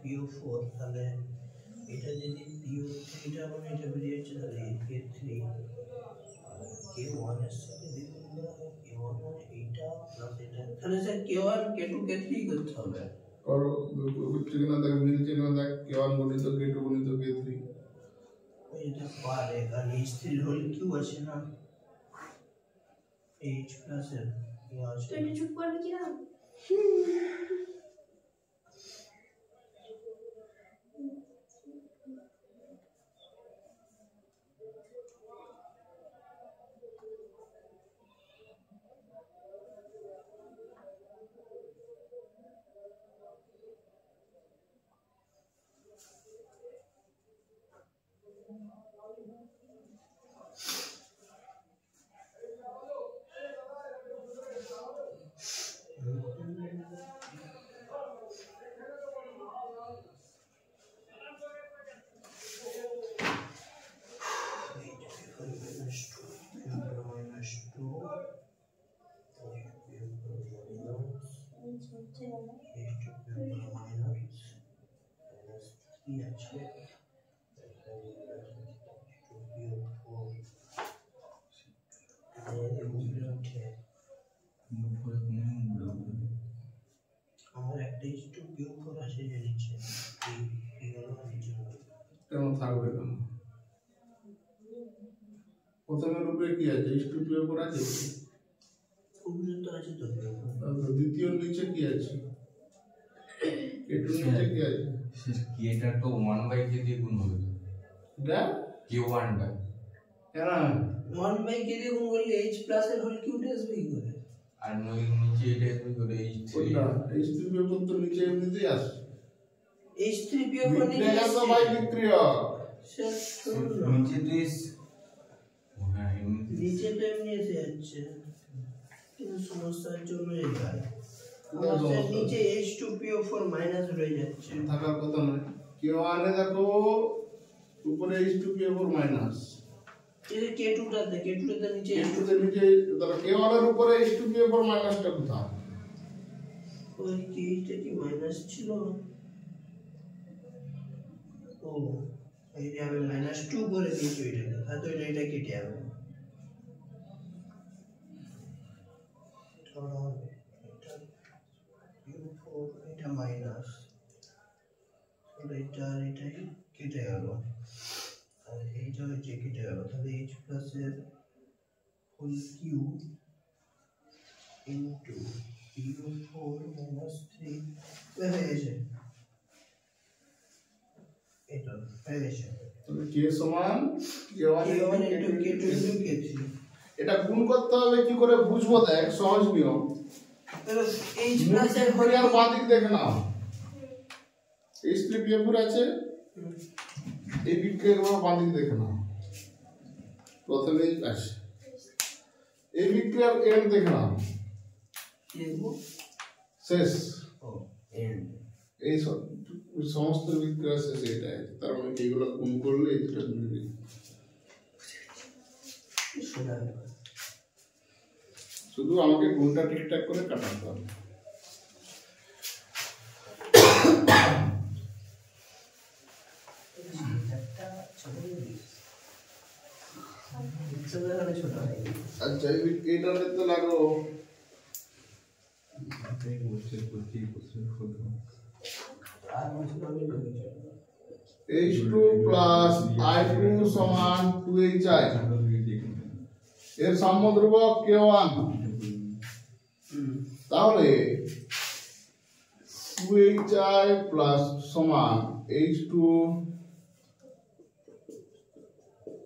PO4 তাহলে এটা যদি PO3 টা মানে এটা বেরিয়ে যাচ্ছে তাহলে K3 K1 এর সাথে দ্বিগুণ করা হয় K1 মানে এইটা প্লাস এটা তাহলে স্যার K1 K2 K3 করতে হবে করো হচ্ছে কিনা দেখ, মিলছে কিনা দেখ। K1 গুণিত K2 গুণিত K3 এটা পারে আর H3 হল কিউ আছে না H প্লাস এর কি আছে তুই চুপ করবি কি না? আমার একটা H2 PO4 আছে যে নিচে এই হলো নিচে কেন থাকবে কেন? প্রথমের উপরে কি আছে? স্টুডিও উপর আছে। উপরে তো আছে তো তারপর দ্বিতীয় নিচে কি আছে? K2 নিচে কি আছে? K-টা তো 1/k দিয়ে গুণ হবে তো। এটা Q1 টা কেন? 1/k দিয়ে গুণ করলে H প্লাস এর হোল কিউটা আসবে কি করে আর নই নিচে এটা আসবে করে H3 কোনটা? স্টুডিও উপর তো নিচে এমনিতেই আসে। H3 PO4 বিক্রিয়া তো ভাই বিক্রিয়া। নিচে তো হ্যাঁ নিচে তো এমনি এসে যাচ্ছে কিন্তু সমস্যার জন্য এটা নিচে H2 PO4 মাইনাস রয়ে যাচ্ছে থাকার কথা নয়। K1 এ দেখো উপরে H2PO4 মাইনাস। এই K2 টাতে নিচে H2 তে নিচে তাহলে K1 এর উপরে H2PO4 মাইনাসটা কোথায়? ওই এইটা কি মাইনাস ছিল ও এই যে আমি -2 করে দিয়েছি এটাকে তাহলে এটা কেটে যাবে ধরো এটা PO4 এটা মাইনাস এটাই কেটে গেল আর এইটা হচ্ছে কেটে গেল তাহলে H প্লাস এর হোল কিউ ইনটু PO4 -3 হয়ে গেছে এটা হয়ে গেছে তাহলে K সমান K1 into K2 into K3 এটা গুণ করতে হবে কি করে বুঝবো? দেখ সহজ নিয়ম। তাহলে H প্লাস এর হোল বিক্রিয়ার বাঁ দিক দেখে নাও। H3PO4 আছে, এই বিক্রিয়ার বাঁ দিক দেখে নাও। প্রথমেই আসে এই বিক্রিয়ার এন্ড দেখে নাও। দেখবো শেষ ও এন্ড এই সমস্ত বিক্রিয়া শেষ এটাই। তার মানে এইগুলো গুণ করলে এই দুটো মিলবে। শোনা শুধু আমাকে গুণটা ঠিকঠাক করে কাটাতে হবে। তবে এখানে ছোট হয় আচ্ছা এইটা দেখতে লাগো এটাই বলছে প্রতি বছর হতো আর ছোট হবে H2 plus I2 সমান 2HI এর সাম্য ধ্রুবক K1 তাহলে 2HI plus সমান H2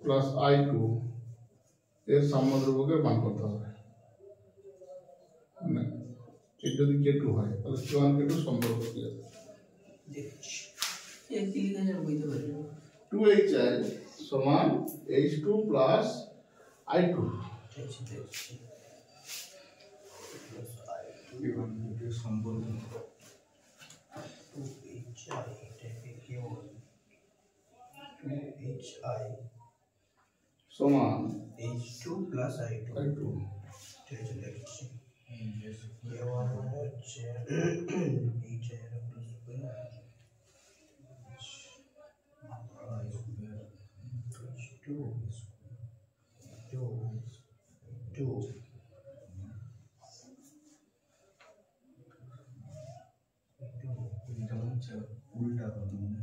plus I2 এর সাম্য ধ্রুবকের মান করতে হবে মানে এটা যদি K2 হয় তাহলে K1 K2 সম্পর্ক কি আছে দেখছি এই কি লিখে বুঝতে পারি 2HI সমান H2 plus I2 দেখছি দেখছি সম্পর্ক 2HI এটাকে K1 2HI সমান H2 plus I2 I2 ঠিক আছে দেখছি K1 মানে হচ্ছে HI এর উপর স্কয়ার H2 এটা হচ্ছে উল্টা কথা মানে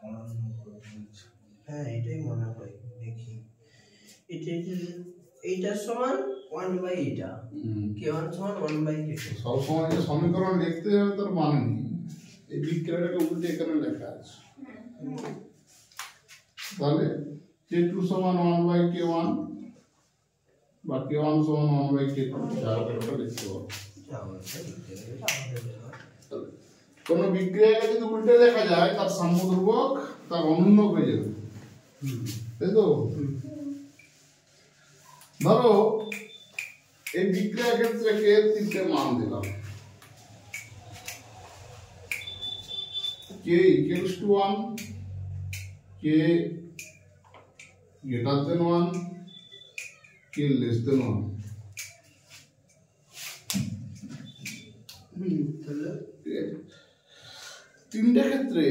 অনন্য করে বলছে হ্যাঁ এটাই মনে হয় দেখি এইটার সমান 1 বাই এটা K1 সমান 1 বাই K2 সব সময় যে সমীকরণ লিখতে হবে তার মানে নেই এই বিক্রিয়াটাকে উল্টে এখানে লেখা আছে তাহলে K2 সমান 1 বাই K1 বা K1 সমান 1 বাই K2 যা হবে ওটা লিখতে হবে কোন বিক্রিয়াকে যদি উল্টে লেখা যায় তার সাম্য ধ্রুবক তার অনন্য হয়ে যাবে তাই তো ধরো এই বিক্রিয়া ক্ষেত্রে কে তিনটে মান দিলাম K equals to 1 K greater than 1 K less than 1 তাহলে তিনটে ক্ষেত্রে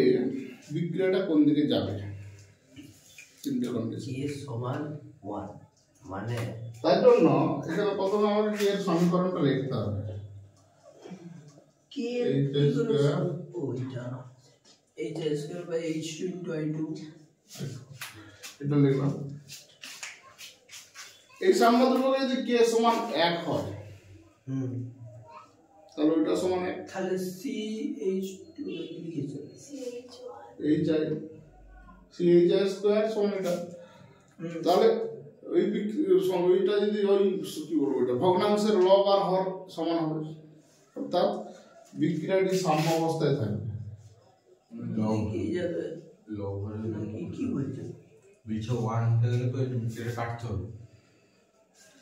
বিক্রিয়াটা কোন দিকে যাবে তিনটে কন্ডিশন K সমান 1 মানে তাই জন্য এখানে প্রথমে আমাকে কে এর সমীকরণটা লিখতে হবে K H square ওইটা H square by H2 into I2 এটা লিখলাম এই সাম্য ধ্রুবকে যদি কে সমান 1 হয় তাহলে ওইটা সমান 1 তাহলে CH2 লিখেছে HI CHI স্কয়ার সমান এটা তাহলে ওই ওইটা যদি ওই কি বলবো এটা ভগ্নাংশের লব আর হর সমান হবে অর্থাৎ বিক্রিয়াটি সাম্য অবস্থায় থাকবে কি যাবে লভার কি বলছে বিছো 1 গেলে তো এটা কাটতে হবে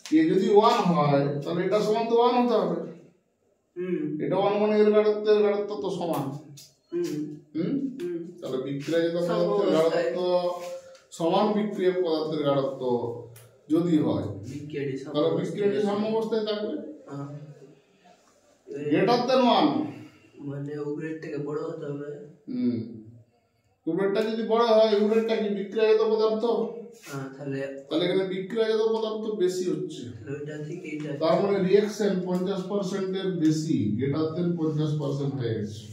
কে যদি 1 হয় তাহলে এটা সমান তো 1 হতে হবে এটা 1 মানে এর গাঢ়ত্ব তো সমান তাহলে বিক্রিয়াজাত পদার্থের গাঢ়ত্ব সমান বিক্রিয়ক পদার্থের গাঢ়ত্ব যদি হয় তাহলে বিক্রিয়াটি সাম্য অবস্থায় থাকবে গ্রেটার দেন 1 মানে উপরের থেকে বড় হতে হবে উপরেরটা যদি বড় হয় উপরেরটা কি বিক্রিয়াজাত পদার্থ তাহলে এখানে বিক্রিয়াজাত পদার্থ বেশি হচ্ছে ওইটা থেকে এইটা তার মানে রিঅ্যাকশন 50% এর বেশি গ্রেটার দেন 50% হয়ে গেছে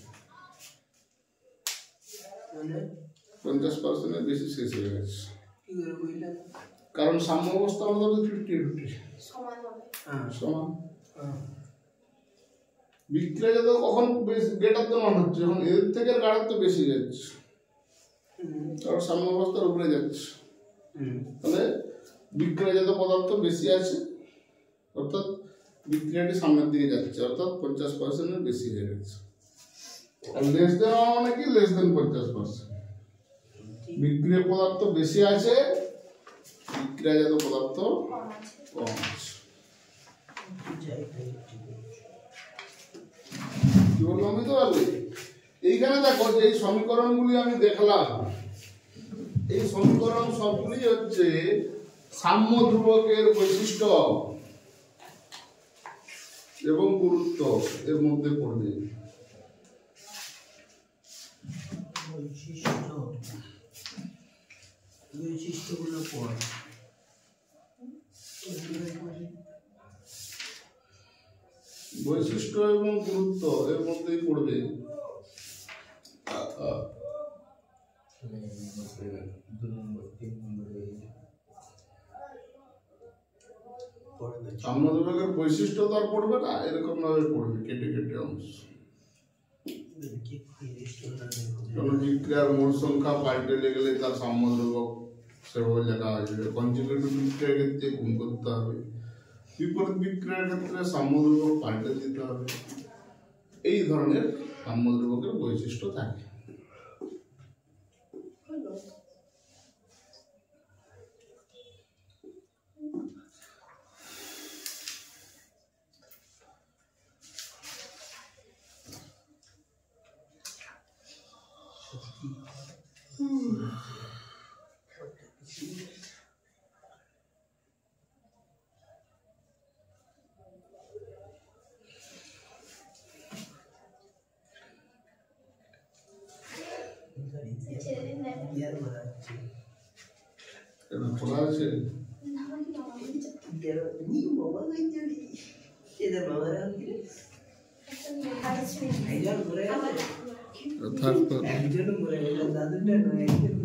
মানে 50% এর বেশি শেষ হয়ে গেছে কি করে বুঝলেন কারণ সাম্য অবস্থা হলো 50-50 সমান হবে সমান বিক্রিয়াজাত কখন গ্রেটার দেন 1 হচ্ছে যখন এর থেকে গাঢ়ত্ব বেশি যাচ্ছে কারণ সাম্য অবস্থার উপরে যাচ্ছে তাহলে বিক্রিয়াজাত পদার্থ বেশি আছে অর্থাৎ বিক্রিয়াটি সামনের দিকে যাচ্ছে অর্থাৎ 50% এর বেশি হয়ে গেছে আর লেস দেন মানে কি লেস দেন 50% বিক্রিয়া পদার্থ বেশি আছে বিক্রিয়াজাত পদার্থ কম আছে কম আছে কি বললাম বুঝতে পারলে এইখানে দেখো যে এই সমীকরণগুলি আমি দেখলাম এই সমীকরণ সবগুলি হচ্ছে সাম্য ধ্রুবকের বৈশিষ্ট্য এবং গুরুত্ব এর মধ্যে পড়বে বৈশিষ্ট্যগুলো পড় বৈশিষ্ট্য এবং গুরুত্ব এর মধ্যেই পড়বে। সাম্যদ্রব্যের বৈশিষ্ট্য তো আর পড়বে না, এরকম ভাবে পড়বে কেটে কেটে অংশ। কোন বিক্রিয়ার মোট সংখ্যা পাল্টে গেলে তার সাম্যদ্রব্য সেভাবে লেখা আসবে। কনজুগেটিভ বিক্রিয়ার ক্ষেত্রে গুণ করতে হবে, বিপরীত বিক্রিয়ার ক্ষেত্রে সাম্যদ্রব্য পাল্টে দিতে হবে। এই ধরনের সাম্যদ্রব্যের বৈশিষ্ট্য থাকে। খোলা আছে একজন মরে গেল, দাদুটা নয়, একজন